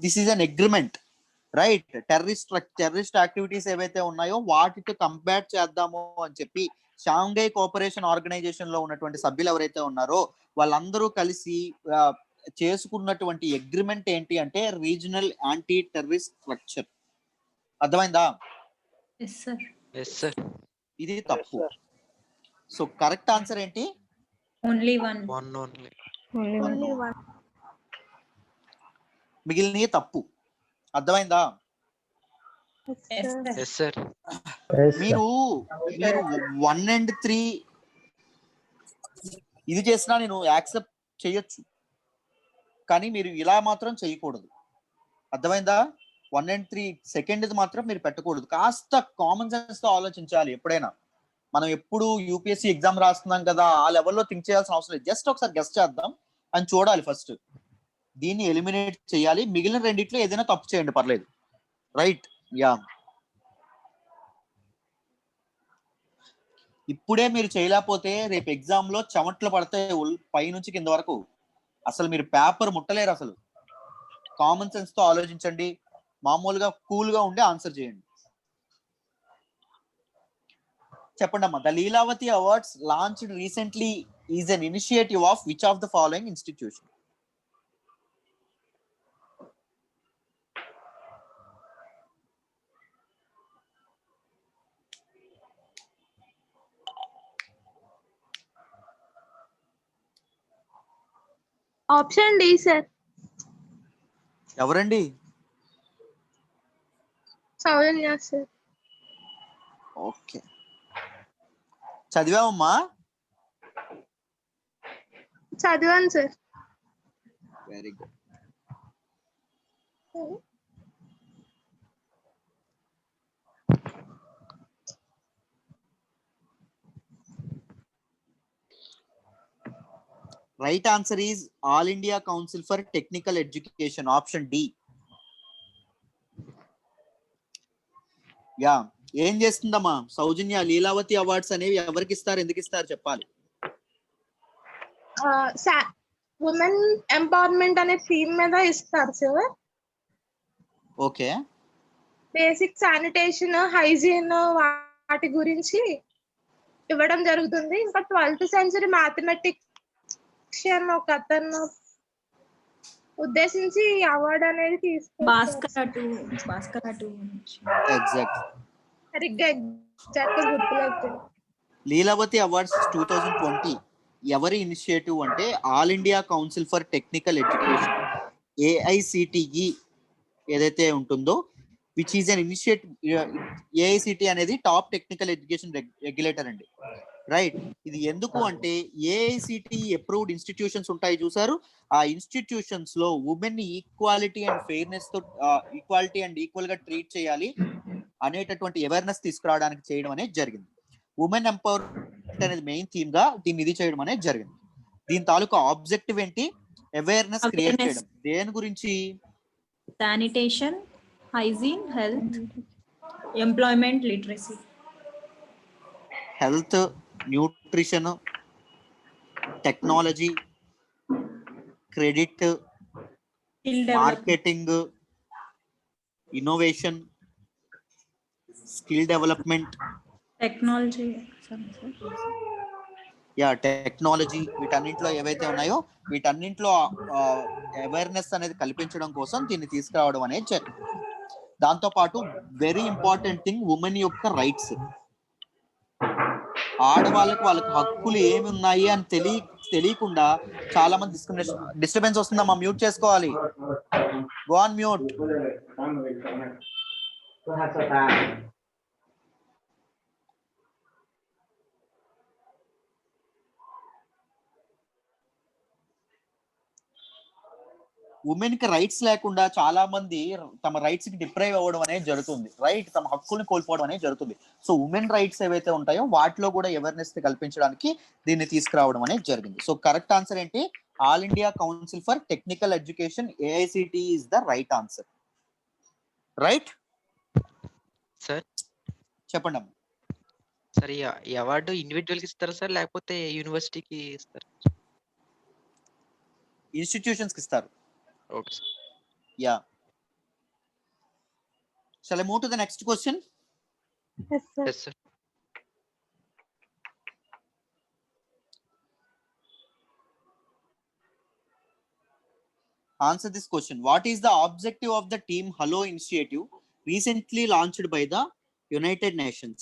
This is an agreement, right? Terrorist activities ఏవైతే ఉన్నాయో వాటితో కంపేర్ చేద్దాము అని చెప్పి షాంఘై కోఆపరేషన్ ఆర్గనైజేషన్ లో ఉన్నటువంటి సభ్యులు ఎవరైతే ఉన్నారో వాళ్ళందరూ కలిసి చేసుకున్నటువంటి అగ్రిమెంట్ ఏంటి అంటే రీజనల్ యాంటీ టెర్రరిస్ట్ స్ట్రక్చర్. అర్థమైందా? Yes, sir. Yes sir. ఇది తప్పు. సో కరెక్ట్ ఆన్సర్ ఏంటి? Only one. One only. Only one. మిగిలినవి తప్పు. అర్థమైందా? Yes, sir. Yes sir. మీరు 1 and 3 ఇది చేసినా నేను యాక్సెప్ట్ చేయొచ్చు, కానీ మీరు ఇలా మాత్రం చేయకూడదు. అర్థమైందా? 1 and 3 సెకండ్ మాత్రం మీరు పెట్టకూడదు. కాస్త కామన్ సెన్స్ తో ఆలోచించాలి. ఎప్పుడైనా మనం ఎప్పుడు యూపీఎస్సీ ఎగ్జామ్ రాస్తున్నాం కదా, ఆ లెవెల్లో థింక్ చేయాల్సిన అవసరం లేదు. జస్ట్ ఒకసారి గెస్ చేద్దాం అని చూడాలి. ఫస్ట్ దీన్ని ఎలిమినేట్ చేయాలి. మిగిలిన రెండిట్లో ఏదైనా తప్పు చేయండి, పర్లేదు. Right, yeah. ఇప్పుడే మీరు చేయలేకపోతే రేపు ఎగ్జామ్ లో చెమట్లు పడతాయి పై నుంచి కింద వరకు. అసలు మీరు పేపర్ ముట్టలేరు. అసలు కామన్ సెన్స్ తో ఆలోచించండి. మామూలుగా కూల్ గా ఉండి ఆన్సర్ చేయండి. చెప్పండి అమ్మా. The Lilavati awards launched recently is an initiative of which of the following institution? Option D sir. ఎవరండి? సౌజన్య సార్. ఓకే, చదివామమ్మా? చదివాను sir. Very good. Right answer is All India Council for Technical Education, option D. Yeah. ఏం చేస్తుందమ్మా సౌజన్య? Leelavathi awards అనేవి ఎవరికి ఇస్తారు, ఎందుకు ఇస్తారు చెప్పాలి. ఉమెన్ ఎంపవర్మెంట్ అనే థీమ్ మీద ఇస్తారు sir. Okay. Basic sanitation, hygiene వాటి గురించి ఇవ్వడం జరుగుతుంది. ఇంకా 12th century మ్యాథమెటిషియన్ ఒక అతను ఉద్దేశించి అవార్డు అనేది తీసుకుంటారు. భాస్కర్ ఎగ్జాక్ట్. సరిగ్గా ఎగ్జాక్ట్ గుర్తులేదు. లీలావతి అవార్డ్స్ 2020 ఎవరి ఇనిషియేటివ్ అంటే all India Council for Technical education, AICTE ఏదైతే ఉంటుందో, which is an initiative. AICTE అనేది టాప్ టెక్నికల్ ఎడ్యుకేషన్ రెగ్యులేటర్ అండి. రైట్. ఇది ఎందుకు అంటే AICTE అప్రూవ్డ్ ఇన్స్టిట్యూషన్స్ ఉంటాయి చూసారు, ఆ ఇన్స్టిట్యూషన్స్ లో ఉమెన్ ని ఈక్వాలిటీ అండ్ ఫెయిర్నెస్ తో ఈక్వాలిటీ అండ్ ఈక్వల్ గా ట్రీట్ చేయాలి అనేటటువంటి అవేర్నెస్ తీసుకురావడానికి చేయడం అనేది జరిగింది. ఉమెన్ ఎంపవర్మెంట్ అనేది మెయిన్ థీమ్ గా దీన్ని ఇది చేయడం అనేది జరిగింది. దీని తాలూకా ఆబ్జెక్టివ్ ఏంటి? అవేర్నెస్ క్రియేట్ చేయడం. దేని గురించి? Sanitation, hygiene, health, employment, literacy. Health, nutrition, technology, credit, marketing, innovation, skill development, technology. Technology. వీటన్నింటిలో ఏవైతే ఉన్నాయో వీటన్నింటిలో అవేర్నెస్ అనేది కల్పించడం కోసం దీన్ని తీసుకురావడం అనేది జరిగింది. దాంతో పాటు వెరీ ఇంపార్టెంట్ థింగ్, ఉమెన్ యొక్క రైట్స్. ఆడవాళ్ళకి వాళ్ళకి హక్కులు ఏమి ఉన్నాయి అని తెలియకుండా చాలా మంది డిస్టర్బెన్స్ వస్తుందమ్మా, మ్యూట్ చేసుకోవాలి. Go on mute. ఉమెన్ కి రైట్స్ లేకుండా చాలా మంది తమ రైట్స్ కి డిప్రైవ్ అవ్వడం అనేది జరుగుతుంది, రైట్, తమ హక్కుల్ని కోల్పోవడం అనేది జరుగుతుంది. సో ఉమెన్ రైట్స్ ఏవైతే ఉంటాయో వాటిలో కూడా అవేర్నెస్ కల్పించడానికి దీన్ని తీసుకురావడం అనేది జరిగింది. సో కరెక్ట్ ఆన్సర్ ఏంటి? All India Council for Technical education AICTE is the right answer. Right sir చెప్పండి అమ్మా. సార్ ఈ అవార్డు ఇండివిజువల్ కి ఇస్తారా సార్, లేకపోతే యూనివర్సిటీకి ఇస్తారు? ఇన్స్టిట్యూషన్స్ కి ఇస్తారు. Okay sir. Yeah. Shall I move to the next question? Yes, sir. Yes sir. Answer this question. What is the objective of the Team Hello initiative recently launched by the United Nations?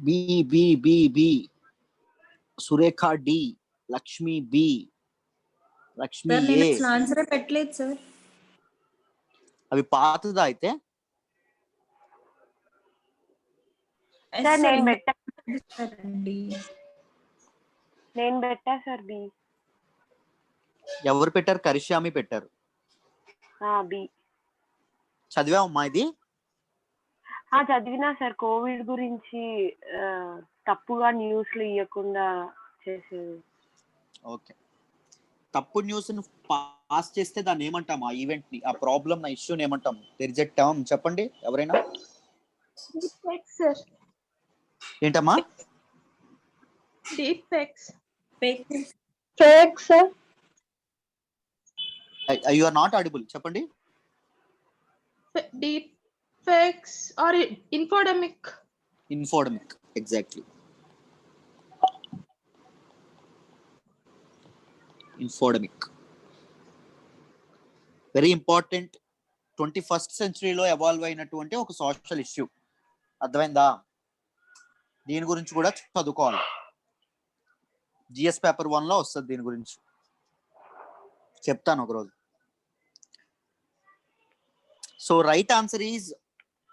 B. Surekha D. Lakshmi B. Lakshmi sir నేను A. అసలు ఆన్సరే పెట్టలేదు sir. అవి పాతదా అయితే? Sir నేను పెట్టా sir B. ఎవరు పెట్టారు? కరిష్యామి పెట్టారు. బి చదివామమ్మా ఇది? చదివినా సార్. కోవిడ్ గురించి తప్పుగా న్యూస్లు ఇవ్వకుండా చేసేది. ఓకే, తప్పు న్యూస్ పాస్ చేస్తే దాన్ని ఏమంటాం? ఆ ఈవెంట్ ని, ఆ ప్రాబ్లమ్, ఆ ఇష్యూని ఏమంటాం? దేర్ ఇస్ ఎ టర్మ్, చెప్పండి ఎవరైనా. ఏంటమ్మా? Deep fakes. Fake sir. You are not audible, చెప్పండి. Deep fakes or infodemic. Infodemic, exactly. Infodemic. Very important. 21st century లో ఎవాల్వ్ అయినటువంటి ఒక సోషల్ ఇష్యూ. అర్థమైందా? దీని గురించి కూడా చదువుకోవాలి. GS పేపర్ 1 లో వస్తుంది దీని గురించి, చెప్తాను ఒకరోజు. So right answer is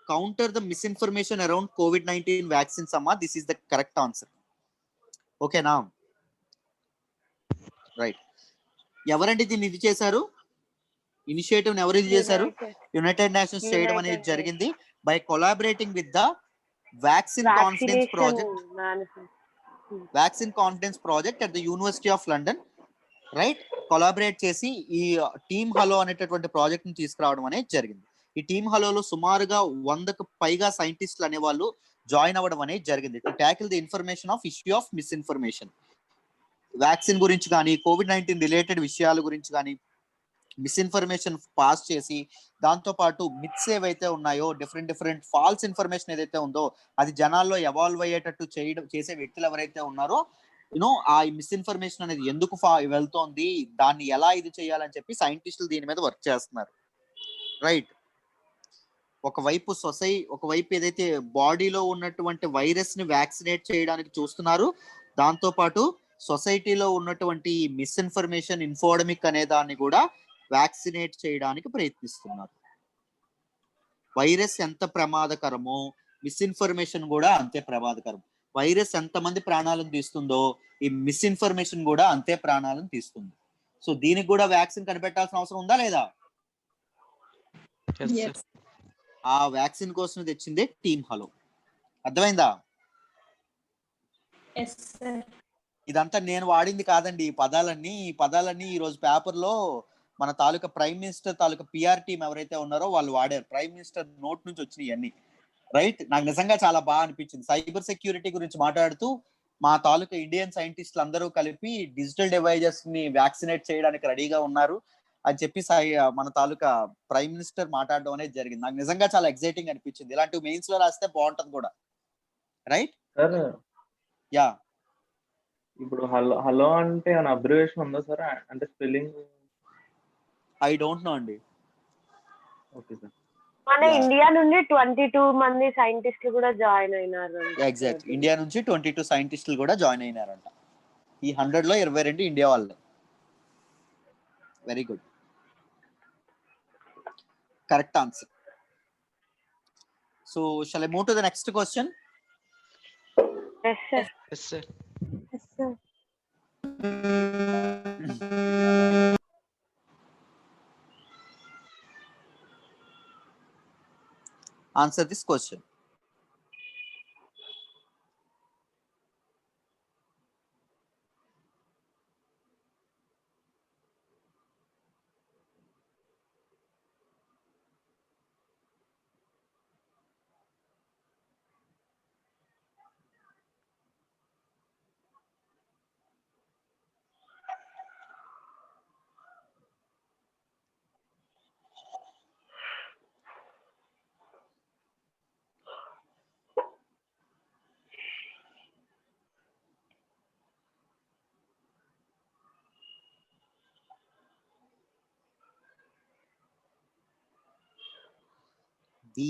counter the misinformation around COVID-19 vaccines. Amma, this is the correct answer. Okay now, right. ఎవరండి దీన్ని ఇది చేశారు? ఇనిషియేటివ్ ఎవరు ఇది చేశారు? యునైటెడ్ నేషన్స్ చేయడం అనేది జరిగింది by collaborating with the vaccine confidence project at the university of London, right. Collaborate చేసి ఈ టీమ్ హలో అనేటటువంటి ప్రాజెక్ట్ ని తీసుకురావడం అనేది జరిగింది. ఈ టీమ్ హలోలో సుమారుగా 100కు పైగా సైంటిస్టులు అనే వాళ్ళు జాయిన్ అవ్వడం అనేది జరిగింది to tackle the information of issue of misinformation. Vaccine గురించి కానీ, COVID-19 రిలేటెడ్ విషయాల గురించి కానీ మిస్ఇన్ఫర్మేషన్ పాస్ చేసి, దాంతో పాటు మిత్స్ ఏవైతే ఉన్నాయో, డిఫరెంట్ ఫాల్స్ ఇన్ఫర్మేషన్ ఏదైతే ఉందో అది జనాల్లో ఎవాల్వ్ అయ్యేటట్టు చేసే వ్యక్తులు ఎవరైతే ఉన్నారో, ఆ మిస్ఇన్ఫర్మేషన్ అనేది ఎందుకు వెళ్తోంది, దాన్ని ఎలా ఇది చేయాలని చెప్పి సైంటిస్టులు దీని మీద వర్క్ చేస్తున్నారు, రైట్. ఒకవైపు ఏదైతే బాడీలో ఉన్నటువంటి వైరస్ ని వ్యాక్సినేట్ చేయడానికి చూస్తున్నారు, దాంతో పాటు సొసైటీలో ఉన్నటువంటి మిస్ఇన్ఫర్మేషన్, ఇన్ఫోడమిక్ అనే దాన్ని కూడా వ్యాక్సినేట్ చేయడానికి ప్రయత్నిస్తున్నారు. వైరస్ ఎంత ప్రమాదకరమో మిస్ఇన్ఫర్మేషన్ కూడా అంతే ప్రమాదకరం. వైరస్ ఎంతమంది ప్రాణాలను తీస్తుందో ఈ మిస్ఇన్ఫర్మేషన్ కూడా అంతే ప్రాణాలను తీస్తుంది. సో దీనికి కూడా వ్యాక్సిన్ కనిపెట్టాల్సిన అవసరం ఉందా లేదా? Yes Yes. సార్. ఆ వ్యాక్సిన్ కోసం తెచ్చిందే టీమ్ హలో. అర్థమైందా? Yes, sir. ఇదంతా నేను వాడింది కాదండి. ఈ పదాలన్నీ ఈ రోజు పేపర్లో మన తాలూకా ప్రైమ్ మినిస్టర్ తాలూకా పిఆర్ టీం ఎవరైతే ఉన్నారో వాళ్ళు వాడారు. ప్రైమ్ మినిస్టర్ నోట్ నుంచి వచ్చినాయి ఇవన్నీ. రైట్, నాకు నిజంగా చాలా బాగా అనిపించింది. సైబర్ సెక్యూరిటీ గురించి మాట్లాడుతూ మా తాలూకా ఇండియన్ సైంటిస్టులు అందరూ కలిపి డిజిటల్ డివైజెస్ ని వ్యాక్సినేట్ చేయడానికి రెడీగా ఉన్నారు అని చెప్పి మన తాలూకా ప్రైమ్ మినిస్టర్ మాట్లాడడం అనేది జరిగింది. నాకు నిజంగా చాలా ఎక్సైటింగ్ అనిపించింది. ఇలాంటి మెయిన్స్ లో రాస్తే బాగుంటది కూడా. Right, sir yeah. ఇప్పుడు హలో హలో అంటే ఏమైనా అబ్రివేషన్ ఉందా సార్? అంటే స్పెల్లింగ్? ఐ డోంట్ నో అండి. Okay sir. మన Yeah. ఇండియా నుండి 22 మంది సైంటిస్టులు కూడా జాయిన్ అయినారు. ఎగ్జాక్ట్, ఇండియా నుంచి 22 సైంటిస్టులు కూడా జాయిన్ అయినారంట. ఈ 100 లో 22 ఇండియా వాళ్ళే. Very good, correct answer. So shall I move to the next question? Yes sir. Yes sir. Yes sir. Answer this question. B.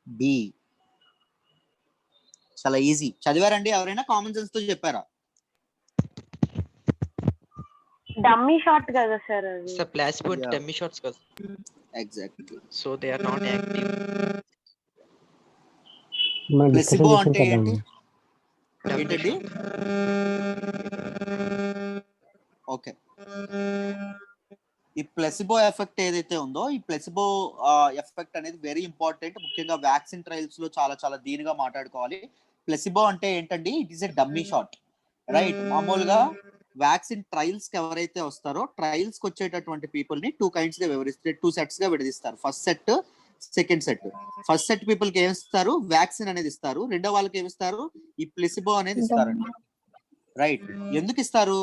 B. చాలా ఈజీ. చదివారండి ఎవరైనా? కామన్ సెన్స్ తో చెప్పారా? డమ్మీ షాట్ కదా సార్ అది. Sir placebo Yeah. Dummy shots కదా. Exactly. So they are not active. Placebo అంటే ఏంటి? ఏంటండి? ఓకే, ఈ ప్లెసిబో ఎఫెక్ట్ ఏదైతే ఉందో, ఈ ప్లెసిబో ఎఫెక్ట్ అనేది వెరీ ఇంపార్టెంట్. ముఖ్యంగా వ్యాక్సిన్ ట్రయల్స్ లో చాలా చాలా దీనిగా మాట్లాడుకోవాలి. ప్లెసిబో అంటే ఏంటండి? It is a dummy shot. Right, మామూలుగా వ్యాక్సిన్ ట్రయల్స్ కి ఎవరైతే వస్తారో ట్రయల్స్ కి వచ్చేటటువంటి పీపుల్ ని 2 kinds గా వివరిస్తే 2 sets గా విడదీస్తారు. First set, second set. First set people కి ఏమిస్తారు? వ్యాక్సిన్ అనేది ఇస్తారు. రెండో వాళ్ళకి ఏమిస్తారు? ఈ ప్లెసిబో అనేది ఇస్తారండి. రైట్, ఎందుకు ఇస్తారు?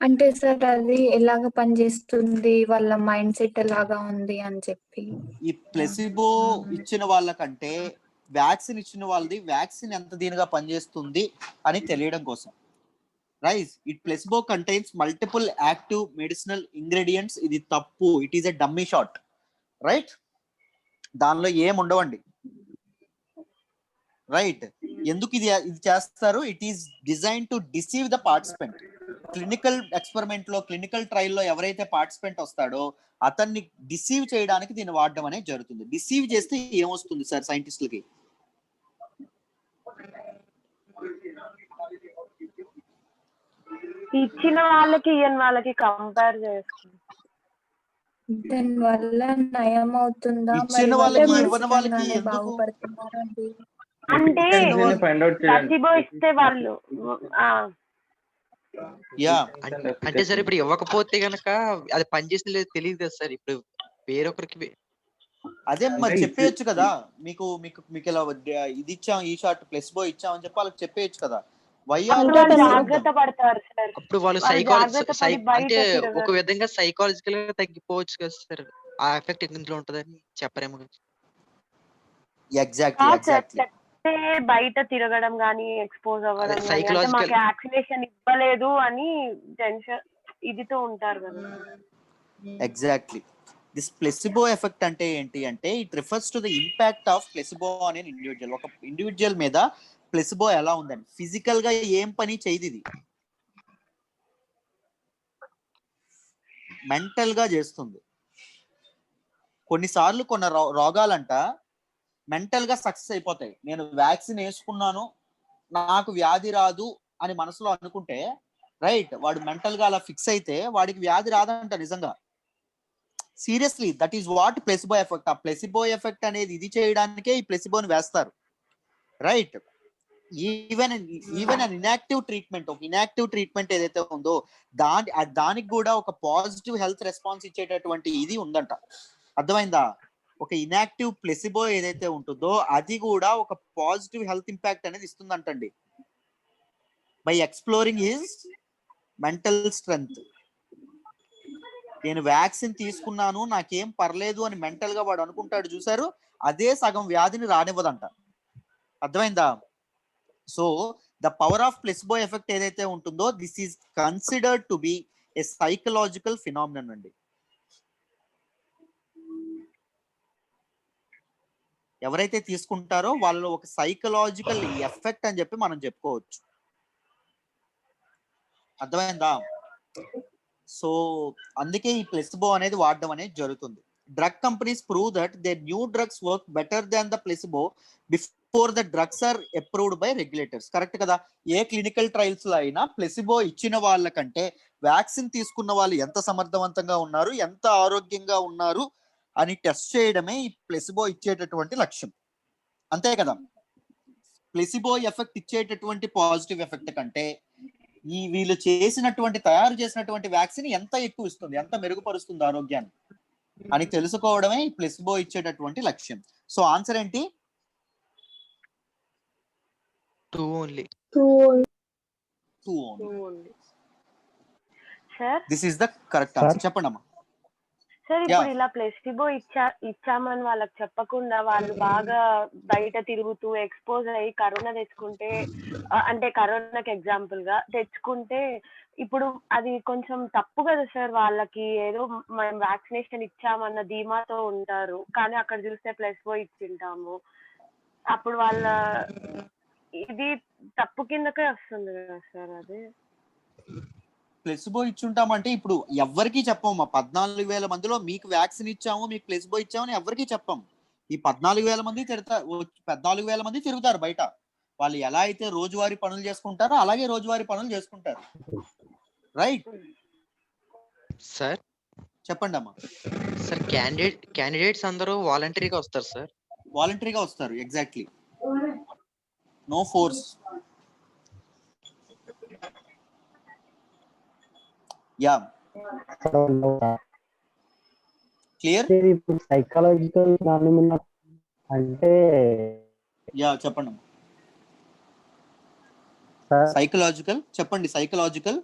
అంటే సార్ అది ఎలాగ పనిచేస్తుంది, వాళ్ళ మైండ్ సెట్ ఎలాగా ఉంది అని చెప్పి. ఈ ప్లెసిబో ఇచ్చిన వాళ్ళకంటే వ్యాక్సిన్ ఇచ్చిన వాళ్ళది వ్యాక్సిన్ ఎంత దీనిగా పనిచేస్తుంది అని తెలియడం కోసం. Right, it placebo contains multiple active medicinal ingredients. ఇది తప్పు. It is a dummy shot. Right, దానిలో ఏం ఉండవండి. రైట్, ఎందుకు ఇది చేస్తారు? It is design to deceive the participant. Clinical experiment లో, క్లినికల్ ట్రయల్ లో ఎవరైతే పార్టిసిపెంట్ వస్తాడో అతన్ని డిసీవ్ చేయడానికి దీన్ని వాడడం అనేది జరుగుతుంది. డిసీవ్ చేస్తే ఏమొస్తుంది సార్ సైంటిస్టులకి? ఇచ్చిన వాళ్ళకి ఇయ్యని వాళ్ళకి కంపేర్ చేస్తుంది. దాని వల్ల నయం అవుతుందా? ఇచ్చిన వాళ్ళకి ఇవ్వని వాళ్ళకి ఎందుకు? బాగుపడుతున్నారండి. అంటే ఫైండ్ అవుట్ ప్లాసిబో ఇస్తే వాళ్ళు యా, అంటే సార్ ఇప్పుడు ఇవ్వకపోతే గనక అది పనిచేసిన లేదు తెలియదు కదా సార్. ఇప్పుడు వేరొకరికి అదే మరి చెప్పేయచ్చు కదా. మీకు మీకు మీకు ఇలా ఇది ఇచ్చాం, ఈ షాట్ ప్లెసిబో ఇచ్చాం అని చెప్పి వాళ్ళకి చెప్పేయచ్చు కదా. జాగ్రత్త పడతారు సార్. అప్పుడు వాళ్ళు అంటే ఒక విధంగా సైకాలజికల్ గా తగ్గిపోవచ్చు కదా సార్. ఆ ఎఫెక్ట్ ఇందులో ఉంటదని చెప్పరేమో. ఎగ్జాక్ట్లీ. బయట తిరగడం గానీ, ఎక్స్పోజ్ అవ్వడం గానీ, అంటే మాకు వ్యాక్సినేషన్ ఇవ్వలేదు అని టెన్షన్ ఇదితో ఉంటారు కదా. ఎగ్జాక్ట్లీ. దిస్ ప్లెసిబో ఎఫెక్ట్ అంటే ఏంటి అంటే it refers to the impact of placebo అనే ఇండివిజువల్. ఒక ఇండివిజువల్ మీద ప్లెసిబో ఎలా ఉందని. ఫిజికల్ గా ఏం పని చేయదు ఇది. మెంటల్ గా చేస్తుంది. కొన్నిసార్లు కొన్ని రోగాలంట మెంటల్ గా సక్సెస్ అయిపోతాయి. నేను వ్యాక్సిన్ వేసుకున్నాను నాకు వ్యాధి రాదు అని మనసులో అనుకుంటే రైట్, వాడు మెంటల్ గా అలా ఫిక్స్ అయితే వాడికి వ్యాధి రాదంట నిజంగా. Seriously, that is what placebo effect. ఆ ప్లెసిబో ఎఫెక్ట్ అనేది ఇది చేయడానికే ఈ ప్లెసిబోని వేస్తారు, right. Even an inactive treatment, ఒక ఇన్యాక్టివ్ ట్రీట్మెంట్ ఏదైతే ఉందో దానికి కూడా ఒక పాజిటివ్ హెల్త్ రెస్పాన్స్ ఇచ్చేటటువంటి ఇది ఉందంట. అర్థమైందా? ఒక ఇన్యాక్టివ్ ప్లెసిబో ఏదైతే ఉంటుందో అది కూడా ఒక పాజిటివ్ హెల్త్ ఇంపాక్ట్ అనేది ఇస్తుందంటండి, by exploring his mental strength. నేను వ్యాక్సిన్ తీసుకున్నాను నాకేం పర్లేదు అని మెంటల్ గా వాడు అనుకుంటాడు చూసారు, అదే సగం వ్యాధిని రానివ్వదంట. అర్థమైందా? So the power of placebo effect ఏదైతే ఉంటుందో this is considered to be a psychological phenomenon అండి. ఎవరైతే తీసుకుంటారో వాళ్ళలో ఒక సైకలాజికల్ ఎఫెక్ట్ అని చెప్పి మనం చెప్పుకోవచ్చు. అర్థమైందా? సో అందుకే ఈ ప్లెసిబో అనేది వాడడం అనేది జరుగుతుంది. Drug companies prove that there new drugs work better than the placebo before the drugs are approved by regulators. Correct కదా? ఏ క్లినికల్ ట్రయల్స్ లో అయినా ప్లెసిబో ఇచ్చిన వాళ్ళకంటే వ్యాక్సిన్ తీసుకున్న వాళ్ళు ఎంత సమర్థవంతంగా ఉన్నారు, ఎంత ఆరోగ్యంగా ఉన్నారు అని టెస్ట్ చేయడమే ఈ ప్లెసిబో ఇచ్చేటటువంటి లక్ష్యం. అంతే కదా? ప్లెసిబో ఎఫెక్ట్ ఇచ్చేటటువంటి పాజిటివ్ ఎఫెక్ట్ కంటే ఈ వీళ్ళు తయారు చేసినటువంటి వ్యాక్సిన్ ఎంత ఎక్కువ ఇస్తుంది, ఎంత మెరుగుపరుస్తుంది ఆరోగ్యాన్ని అని తెలుసుకోవడమే ఈ ప్లెసిబో ఇచ్చేటటువంటి లక్ష్యం. సో ఆన్సర్ ఏంటి? 2 only. Sir this is the correct answer. చెప్పండి అమ్మా. సార్ ఇప్పుడు ఇలా ప్లెసిబో ఇచ్చామని వాళ్ళకి చెప్పకుండా వాళ్ళు బాగా బయట తిరుగుతూ ఎక్స్పోజ్ అయ్యి కరోనా తెచ్చుకుంటే, అంటే కరోనాకి ఎగ్జాంపుల్ గా తెచ్చుకుంటే ఇప్పుడు అది కొంచెం తప్పు కదా సార్. వాళ్ళకి ఏదో మనం వ్యాక్సినేషన్ ఇచ్చామన్న ధీమాతో ఉంటారు, కానీ అక్కడ చూస్తే ప్లెసిబో ఇచ్చింటాము. అప్పుడు వాళ్ళ ఇది తప్పు కిందకే వస్తుంది కదా సార్. అది ప్లెసిబో ఇచ్చుంటామంటే ఇప్పుడు ఎవరికి చెప్పము. 14,000 మందిలో మీకు వ్యాక్సిన్ ఇచ్చాము, మీకు ప్లెసిబో ఇచ్చామని ఎవరికి చెప్పం. ఈ 14,000 మంది తిరుగుతారు బయట. వాళ్ళు ఎలా అయితే రోజువారీ పనులు చేసుకుంటారో అలాగే రోజువారీ పనులు చేసుకుంటారు, రైట్? సార్ చెప్పండి అమ్మా. సార్ క్యాండిడేట్స్ అందరూ వాలంటరీగా వస్తారు సార్. వాలంటరీగా వస్తారు, exactly. No force. Yeah, clear? ఇప్పుడు సైకాలజికల్ అంటే యా చెప్పండి. సైకలాజికల్ చెప్పండి. సైకలాజికల్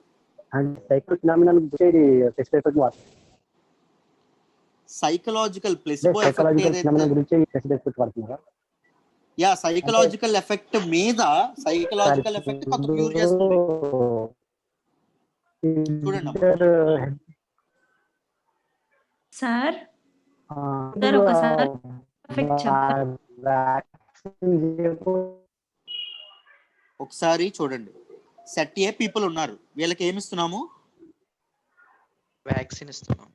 సైకలాజికల్ ప్లెసిబో ఎఫెక్ట్ ఏదైతే యా సైకలాజికల్ ఎఫెక్ట్ మీద సైకలాజికల్ ఎఫెక్ట్ కొంత క్యూర్ చేస్తుంది. చూడండి సార్ ఒకసారి ఒకసారి చూడండి. సెట్ ఏ పీపుల్ ఉన్నారు, వీళ్ళకి ఏమి ఇస్తున్నాము? వ్యాక్సిన్ ఇస్తున్నాం.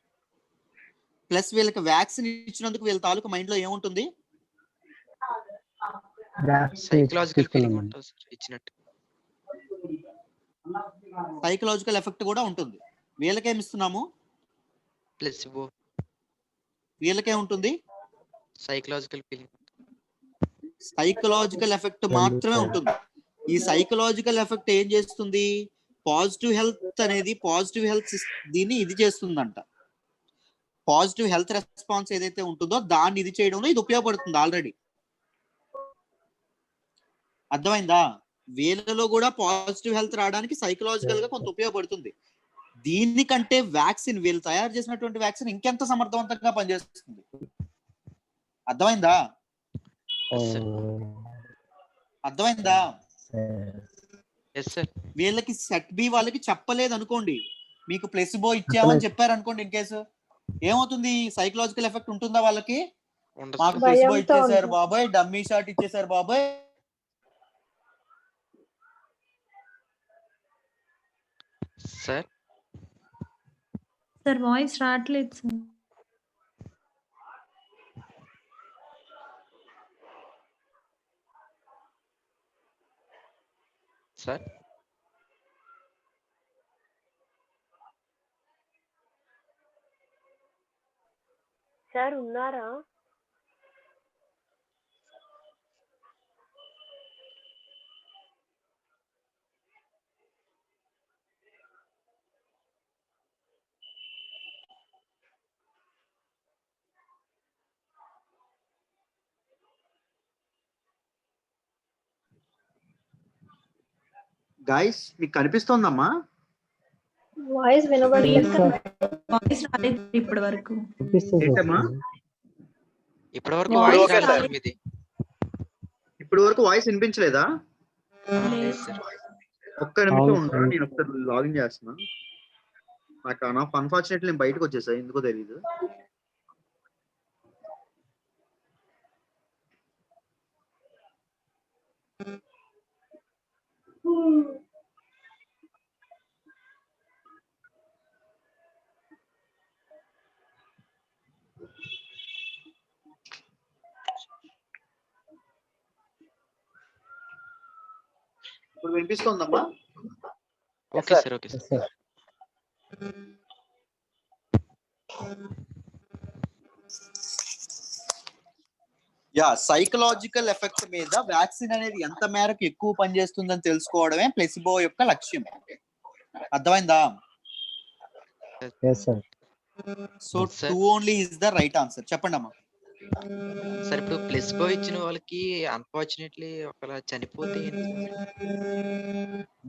ప్లస్ వీళ్ళకి వ్యాక్సిన్ ఇచ్చినందుకు వీళ్ళ తాలూకు మైండ్ లో ఏముంటుంది? సైకలాజికల్ ఫీలింగ్ ఉంటుంది సార్ ఇచ్చినట్టు. సైకలాజికల్ ఎఫెక్ట్ కూడా ఉంటుంది. వీళ్ళకేమి ఇస్తున్నాము? ప్లెసిబో. వీళ్ళకేముంటుంది? Psychological feeling. సైకలాజికల్ ఎఫెక్ట్ మాత్రమే ఉంటుంది. ఈ సైకలాజికల్ ఎఫెక్ట్ ఏం చేస్తుంది? పాజిటివ్ హెల్త్ అనేది దీన్ని ఇది చేస్తుందంట. పాజిటివ్ హెల్త్ రెస్పాన్స్ ఏదైతే ఉంటుందో దాన్ని ఇది చేయడంలో ఇది ఉపయోగపడుతుంది ఆల్రెడీ. అర్థమైందా? వీళ్ళలో కూడా పాజిటివ్ హెల్త్ రావడానికి సైకలాజికల్ గా కొంత ఉపయోగపడుతుంది. దీనికంటే వ్యాక్సిన్, వీళ్ళు తయారు చేసినటువంటి వ్యాక్సిన్ ఇంకెంత సమర్థవంతంగా పనిచేస్తుంది. అర్థమైందా? అర్థమైందా? వీళ్ళకి సెట్ బి వాళ్ళకి చెప్పలేదు అనుకోండి, మీకు ప్లెసిబో ఇచ్చామని చెప్పారు అనుకోండి, ఇన్ కేసు ఏమవుతుంది? సైకలాజికల్ ఎఫెక్ట్ ఉంటుందా వాళ్ళకి? మాకు ప్లెసిబో ఇచ్చేసారు బాబాయ్, డమ్మీ షాట్ ఇచ్చేసారు బాబాయ్, సార్ సార్ వాయిస్ రావట్లేదు సార్. సార్ సార్ ఉన్నారా? గైస్ మీకు కనిపిస్తోందమ్మా? వాయిస్ వినబడలేదు. వాయిస్ రాలేదు ఇప్పటి వరకు. ఏంటమ్మా? ఇప్పటి వరకు Voice వాయిస్ ఓకే రాలేదు సార్. సార్ మీది. ఇప్పుడు వరకు వాయిస్ వినిపించలేదా? లేదు సార్. ఒక్క నిమిషం అవును ఉంటా, సార్. నేను ఒకసారి లాగిన్ చేస్తున్నా. నాకు అన్ఫార్చునేట్లీ నేను బయటకు వచ్చేసా, ఎందుకో తెలీదు. ఇప్పుడు వినిపిస్తోందమ్మా? Okay sir. Okay sir. Sir yeah, psychological effect మీద వ్యాక్సిన్ అనేది ఎంత మేరకు ఎక్కువ పనిచేస్తుందని తెలుసుకోవడమే ప్లెసిబో యొక్క లక్ష్యం. అర్థమైందా? Yes sir. So Sir. 2 only is the right answer. చెప్పండి అమ్మా. సార్ ఇప్పుడు ప్లెసిబో ఇచ్చిన వాళ్ళకి అన్ఫార్చునేట్లీ ఒకవేళ చనిపోతే ఏంటి సార్?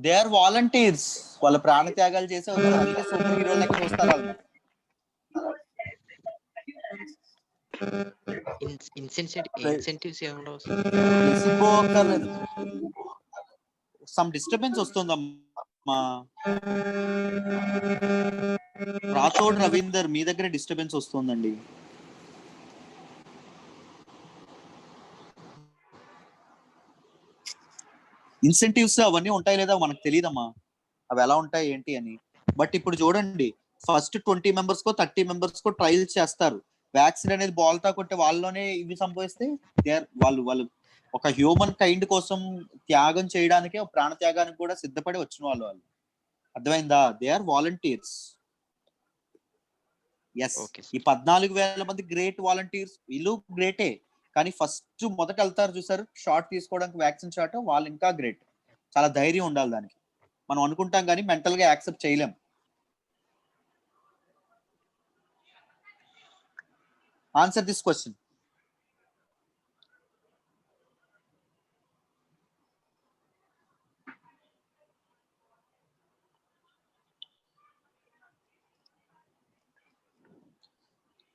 దే ఆర్ వాలంటీర్స్, వాళ్ళ ప్రాణత్యాగాలు చేసే వచ్చారు, అందుకే సూపర్ హీరో లెక్క చూస్తారు వాళ్ళు. ఇన్సెంటివ్స్ ఏముండవు సార్? ప్లెసిబో సమ్ డిస్టర్బెన్స్ వస్తుందమ్మా. రాథోడ్ రవీందర్, మీ దగ్గర డిస్టర్బెన్స్ వస్తుందండి. ఇన్సెంటివ్స్ అవన్నీ ఉంటాయి లేదా మనకు తెలియదమ్మా, అవి ఎలా ఉంటాయి ఏంటి అని. బట్ ఇప్పుడు చూడండి, ఫస్ట్ 20 మెంబర్స్ కో 30 మెంబర్స్ కో ట్రయల్స్ చేస్తారు. వ్యాక్సిన్ అనేది బాల్తా కొట్టే వాళ్ళలోనే ఇవి సంభవిస్తే వాళ్ళు ఒక హ్యూమన్ కైండ్ కోసం త్యాగం చేయడానికి, ప్రాణ త్యాగానికి కూడా సిద్ధపడి వచ్చిన వాళ్ళు. అర్థమైందా? They are volunteers. Yes, Okay, sir. ఈ 14,000 మంది గ్రేట్ వాలంటీర్స్, వీళ్ళు గ్రేటే. కానీ ఫస్ట్ మొదట వెళ్తారు చూసారు షాట్ తీసుకోవడానికి, వ్యాక్సిన్ షాట్, వాళ్ళు ఇంకా గ్రేట్. చాలా ధైర్యం ఉండాలి దానికి. మనం అనుకుంటాం కానీ మెంటల్ గా యాక్సెప్ట్ చేయలేం. Answer this question.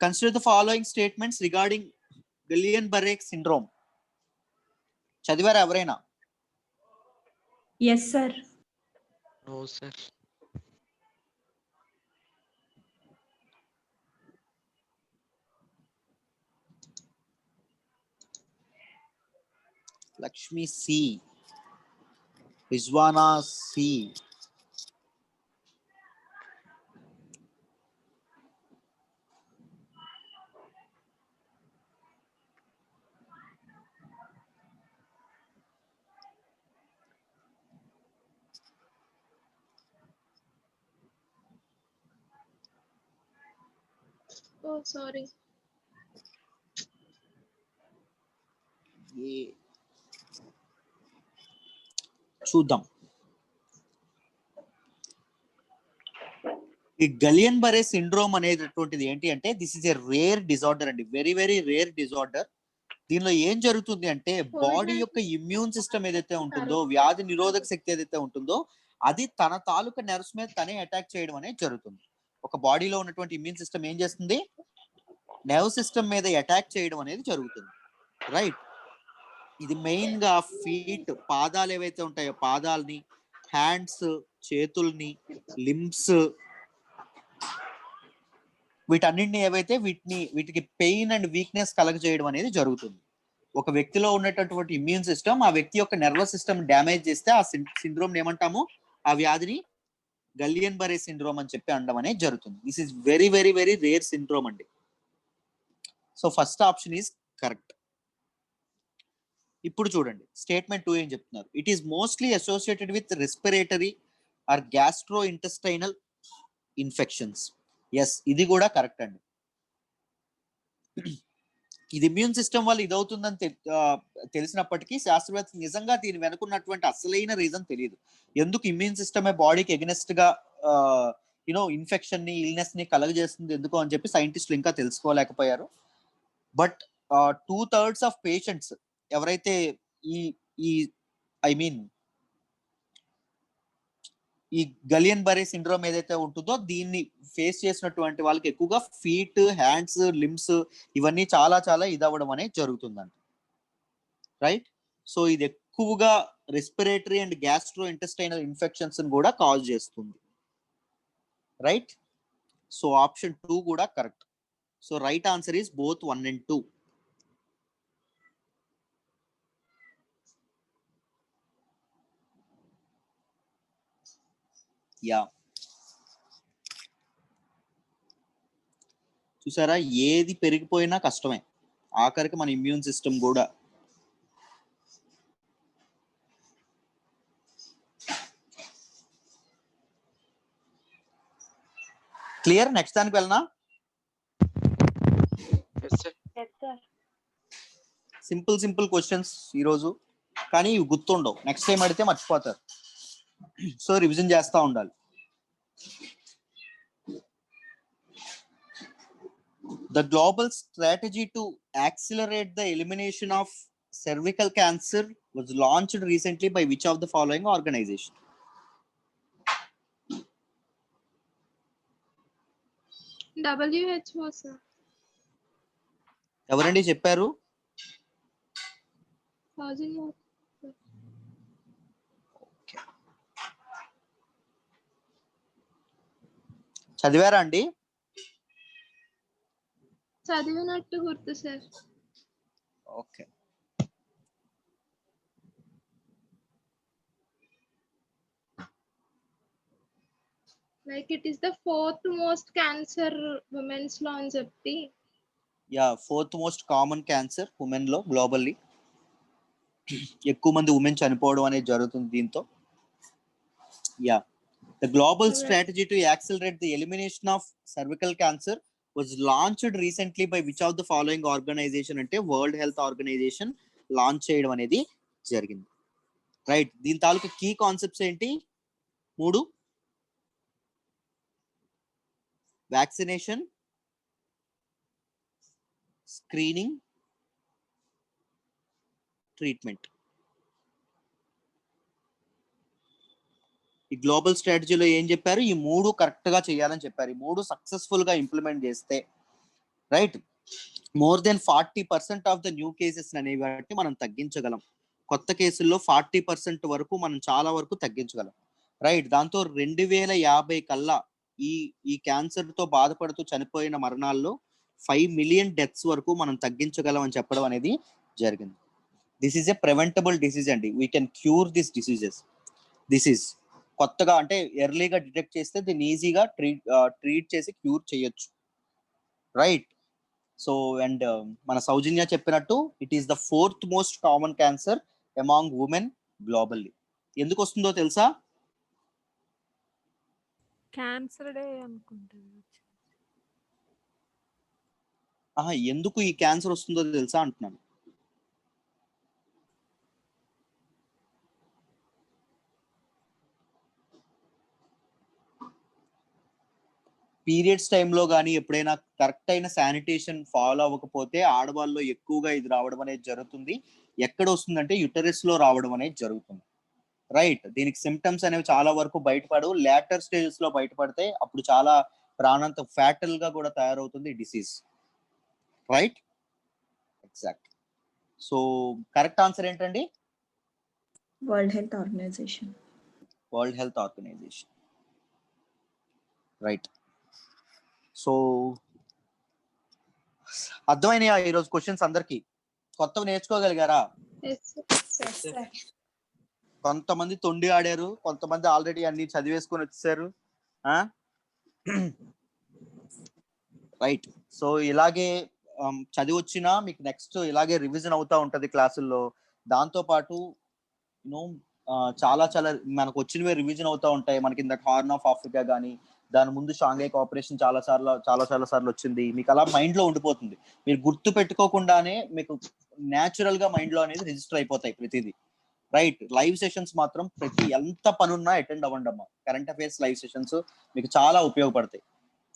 Consider the following statements regarding Guillain-Barré syndrome. చదివారా ఎవరైనా? Yes sir. No sir. Lakshmi C, Rizwana C, Oh, sorry. చూద్దాం. ఈ గలియన్-బరే సిండ్రోమ్ అనేటటువంటిది ఏంటి అంటే, this is a rare disorder అండి, వెరీ వెరీ రేర్ డిజార్డర్. దీనిలో ఏం జరుగుతుంది అంటే, బాడీ యొక్క ఇమ్యూన్ సిస్టమ్ ఏదైతే ఉంటుందో, వ్యాధి నిరోధక శక్తి ఏదైతే ఉంటుందో, అది తన తాలూకా నెర్వ్స్ మీద తనే అటాక్ చేయడం అనేది జరుగుతుంది. ఒక బాడీలో ఉన్నటువంటి ఇమ్యూన్ సిస్టమ్ ఏం చేస్తుంది? నెర్వ్ సిస్టమ్ మీద అటాక్ చేయడం అనేది జరుగుతుంది. రైట్. ఇది మెయిన్ గా ఫీట్, పాదాలు ఏవైతే ఉంటాయో పాదాలని, హ్యాండ్స్, చేతుల్ని, లింబ్స్, వీటన్నింటిని ఏవైతే వీటికి పెయిన్ అండ్ వీక్నెస్ కలగజేయడం అనేది జరుగుతుంది. ఒక వ్యక్తిలో ఉన్నటువంటి ఇమ్యూన్ సిస్టమ్ ఆ వ్యక్తి యొక్క నర్వస్ సిస్టమ్ డ్యామేజ్ చేస్తే ఆ సిండ్రోమ్ ఏమంటాము? ఆ వ్యాధిని గలియన్ బరే సిండ్రోమ్ అని చెప్పి అనడం అనేది జరుగుతుంది. This is very very very rare syndrome అండి. So first option is correct. ఇప్పుడు చూడండి స్టేట్మెంట్ 2 ఏం చెప్తున్నారు. It is mostly associated with respiratory or gastrointestinal infections. Yes, ఇది కూడా కరెక్ట్ అండి. ఇది ఇమ్యూన్ సిస్టమ్ వల్ల ఇదవుతుందని తెలిసినప్పటికీ శాస్త్రవేత్త నిజంగా దీని వెనుకున్నటువంటి అసలైన రీజన్ తెలియదు. ఎందుకు ఇమ్యూన్ సిస్టమే బాడీకి ఎగనెస్ట్ గా ఇన్ఫెక్షన్ ని ఇల్నెస్ ని కలగజేస్తుంది ఎందుకు అని చెప్పి సైంటిస్టులు ఇంకా తెలుసుకోలేకపోయారు. బట్ 2/3 ఆఫ్ పేషెంట్స్ ఎవరైతే ఈ గలియన్ బరే సిండ్రోమ్ ఏదైతే ఉంటుందో దీన్ని ఫేస్ చేసినటువంటి వాళ్ళకి ఎక్కువగా ఫీట్, హ్యాండ్స్, లిమ్స్ ఇవన్నీ చాలా చాలా ఇదవ్వడం అనేది జరుగుతుందంట. రైట్. సో ఇది ఎక్కువగా respiratory and gastro intestinal infections కూడా కాజ్ చేస్తుంది. రైట్. సో ఆప్షన్ 2 కూడా correct. So right answer is both 1 and 2. Yeah, చూసారా, ఏది పెరిగిపోయినా కష్టమే, ఆఖరికి మన ఇమ్యూన్ సిస్టమ్ కూడా. క్లియర్? నెక్స్ట్ దానికి వెళ్ళనా? సింపుల్ క్వశ్చన్స్ ఈరోజు, కానీ ఇవి గుర్తుండవు. నెక్స్ట్ టైం అడిగితే మర్చిపోతారు. సో రివిజన్ చేస్తూ ఉండాలి. The global strategy to accelerate the elimination of cervical cancer was launched recently by which of the following organization? WHO sir. ఎవరండి చెప్పారు? చదివారా అండి? చదివినట్టు గుర్తు sir. Okay. Like it is the 4th most cancer women's లో అని చెప్పి. Yeah, 4th most common cancer women లో globally. ఎక్కువ మంది ఉమెన్ చనిపోవడం అనేది జరుగుతుంది దీంతో. Yeah, the global strategy to accelerate the elimination of cervical cancer was launched recently by which of the following organization అంటే వరల్డ్ హెల్త్ ఆర్గనైజేషన్ లాంచ్ చేయడం అనేది జరిగింది. రైట్. దీని తాలూకు కీ కాన్సెప్ట్స్ ఏంటి? 3: వ్యాక్సినేషన్, స్క్రీనింగ్, ట్రీట్మెంట్. ఈ గ్లోబల్ స్ట్రాటజీలో ఏం చెప్పారు? ఈ 3 కరెక్ట్ గా చేయాలని చెప్పారు. ఈ 3 సక్సెస్ఫుల్ గా ఇంప్లిమెంట్ చేస్తే right more than 40% of the new cases అనేవి బట్టి మనం తగ్గించగలం. కొత్త కేసుల్లో 40% వరకు మనం చాలా వరకు తగ్గించగలం. రైట్. దాంతో 2050 కల్లా ఈ క్యాన్సర్ తో బాధపడుతూ చనిపోయిన మరణాల్లో 5 million డెత్స్ వరకు మనం తగ్గించగలం అని చెప్పడం అనేది జరిగింది. This is a preventable disease అండి. We can cure this diseases. This is కొత్తగా అంటే ఎర్లీగా డిటెక్ట్ చేస్తే దీన్ని ఈజీగా ట్రీట్ చేసి క్యూర్ చేయొచ్చు. రైట్. సో అండ్ మన సౌజన్య చెప్పినట్టు it is the 4th most common cancer among women globally. ఎందుకు వస్తుందో తెలుసా? క్యాన్సర్ డే అనుకుంటాను. ఎందుకు ఈ క్యాన్సర్ వస్తుందో తెలుసా అంటున్నాను. పీరియడ్స్ టైంలో కానీ ఎప్పుడైనా కరెక్ట్ అయిన శానిటేషన్ ఫాలో అవ్వకపోతే ఆడవాళ్ళలో ఎక్కువగా ఇది రావడం అనేది జరుగుతుంది. ఎక్కడ వస్తుందంటే యుటరస్ లో రావడం అనేది జరుగుతుంది. రైట్. దీనికి సిమ్టమ్స్ అనేవి చాలా వరకు బయటపడవు. లేటర్ స్టేజెస్ లో బయటపడితే అప్పుడు చాలా ప్రాణాంత ఫ్యాటల్ గా కూడా తయారవుతుంది disease. Right. Exact. So correct answer ఏంటండి? World health organization. World health organization. Right. So అర్థమైనాయా ఈరోజు క్వశ్చన్స్ అందరికి? కొత్తవి నేర్చుకోగలిగారా? కొంతమంది తొండి ఆడారు, కొంతమంది ఆల్రెడీ అన్ని చదివేసుకొని వచ్చేసారు. రైట్. సో ఇలాగే చదివి వచ్చినా మీకు నెక్స్ట్ ఇలాగే రివిజన్ అవుతా ఉంటది క్లాసుల్లో. దాంతో పాటు యూనో చాలా చాలా మనకు వచ్చినవే రివిజన్ అవుతా ఉంటాయి. మనకి ఇందాక హార్న్ ఆఫ్ ఆఫ్రికా కానీ, దాని ముందు షాంఘై కోఆపరేషన్ చాలా సార్లు వచ్చింది. మీకు అలా మైండ్ లో ఉండిపోతుంది. మీరు గుర్తు పెట్టుకోకుండానే మీకు న్యాచురల్ గా మైండ్ లో అనేది రిజిస్టర్ అయిపోతాయి ప్రతిదీ. రైట్. లైవ్ సెషన్స్ మాత్రం ఎంత పనున్నా అటెండ్ అవ్వండి అమ్మా. కరెంట్ అఫైర్స్ లైవ్ సెషన్స్ మీకు చాలా ఉపయోగపడతాయి.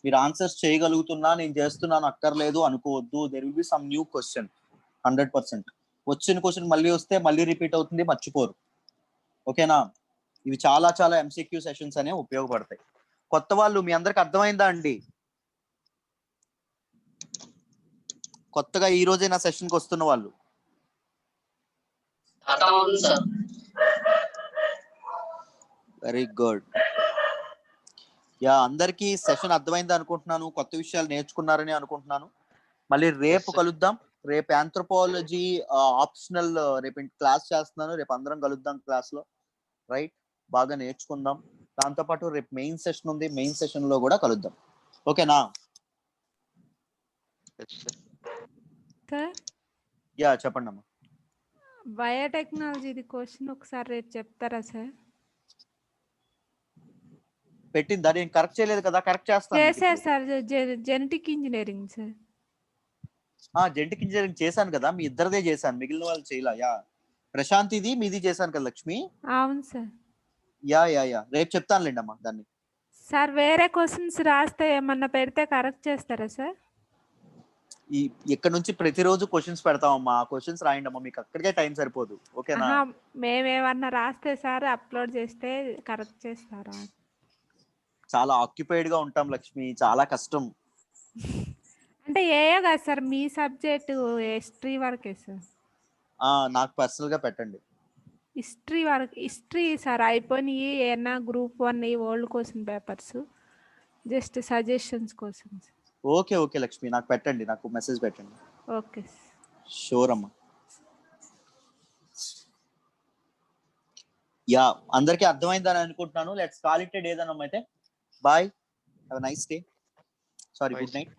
మీరు ఆన్సర్స్ చేయగలుగుతున్నా, నేను చేస్తున్నాను అక్కర్లేదు అనుకోవద్దు. There will be some new question. 100% వచ్చిన క్వశ్చన్ మళ్ళీ వస్తే మళ్ళీ రిపీట్ అవుతుంది, మర్చిపోరు. ఓకేనా? ఇవి చాలా చాలా ఎంసీక్యూ సెషన్స్ అనేవి ఉపయోగపడతాయి. కొత్త వాళ్ళు మీ అందరికి అర్థమైందా అండి? కొత్తగా ఈ రోజే నా సెషన్కి వస్తున్న వాళ్ళు వెరీ గుడ్. యా, అందరికి సెషన్ అర్థమైంది అనుకుంటున్నాను. కొత్త విషయాలు నేర్చుకున్నారని అనుకుంటున్నాను. మళ్ళీ రేపు కలుద్దాం. రేపు ఆంథ్రోపాలజీ ఆప్షనల్ రేపు క్లాస్ చేస్తున్నాను. రేపు అందరం కలుద్దాం క్లాస్ లో. రైట్. బాగా నేర్చుకుందాం. దాంతో పాటు రేపు మెయిన్ సెషన్ ఉంది. మెయిన్ సెషన్ లో కూడా కలుద్దాం. ఓకేనా? యా, చెప్పండి అమ్మా. బయోటెక్నాలజీది క్వశ్చన్ ఒకసారి రేపు చెప్తారా సార్? పెట్టిందా? నేను కరెక్ట్ చేయలేదు కదా, కరెక్ట్ చేస్తాను. చేశారు sir, genetic engineering sir. Genetic engineering చేశాను కదా, మీ ఇద్దరిదే చేశాను, మిగిలిన వాళ్ళు చేయలా. యా, ప్రశాంత్ ఇది మీది చేశాను కదా లక్ష్మి. అవును సార్. యా యా యా, రేపు చెప్తానులేండి అమ్మా దాన్ని. సార్ వేరే క్వశ్చన్స్ రాస్తే ఏమన్నా పెడితే కరెక్ట్ చేస్తారా సార్? ఇక్కడ నుంచి ప్రతిరోజు క్వశ్చన్స్ పెడతామమ్మా. ఆ క్వశ్చన్స్ రాయండి అమ్మా, మీకు అక్కడికే టైం సరిపోదు. ఓకేనా? మేమేమన్నా రాస్తే సార్ అప్లోడ్ చేస్తే కరెక్ట్ చేస్తారా? చాలా ఆక్యుపైడ్ గా ఉంటాం లక్ష్మి, చాలా కష్టం. అంటే ఏయో కదా సార్, మీ సబ్జెక్ట్ హిస్టరీ వరకే సార్. నాకు పర్సనల్ గా పెట్టండి. హిస్టరీ వరకు, హిస్టరీ సార్ అయిపోయినాయి. ఏమన్నా group 1 old question papers just suggestions కోసం. ఓకే ఓకే లక్ష్మి, నాకు పెట్టండి, నాకు మెసేజ్ పెట్టండి. ఓకే షూర్ అమ్మా. యా, అందరికీ అర్థమైందని అనుకుంటున్నాను. Let's call it a day దన్నమ్మ అయితే. Bye, have a nice day. Sorry, good night.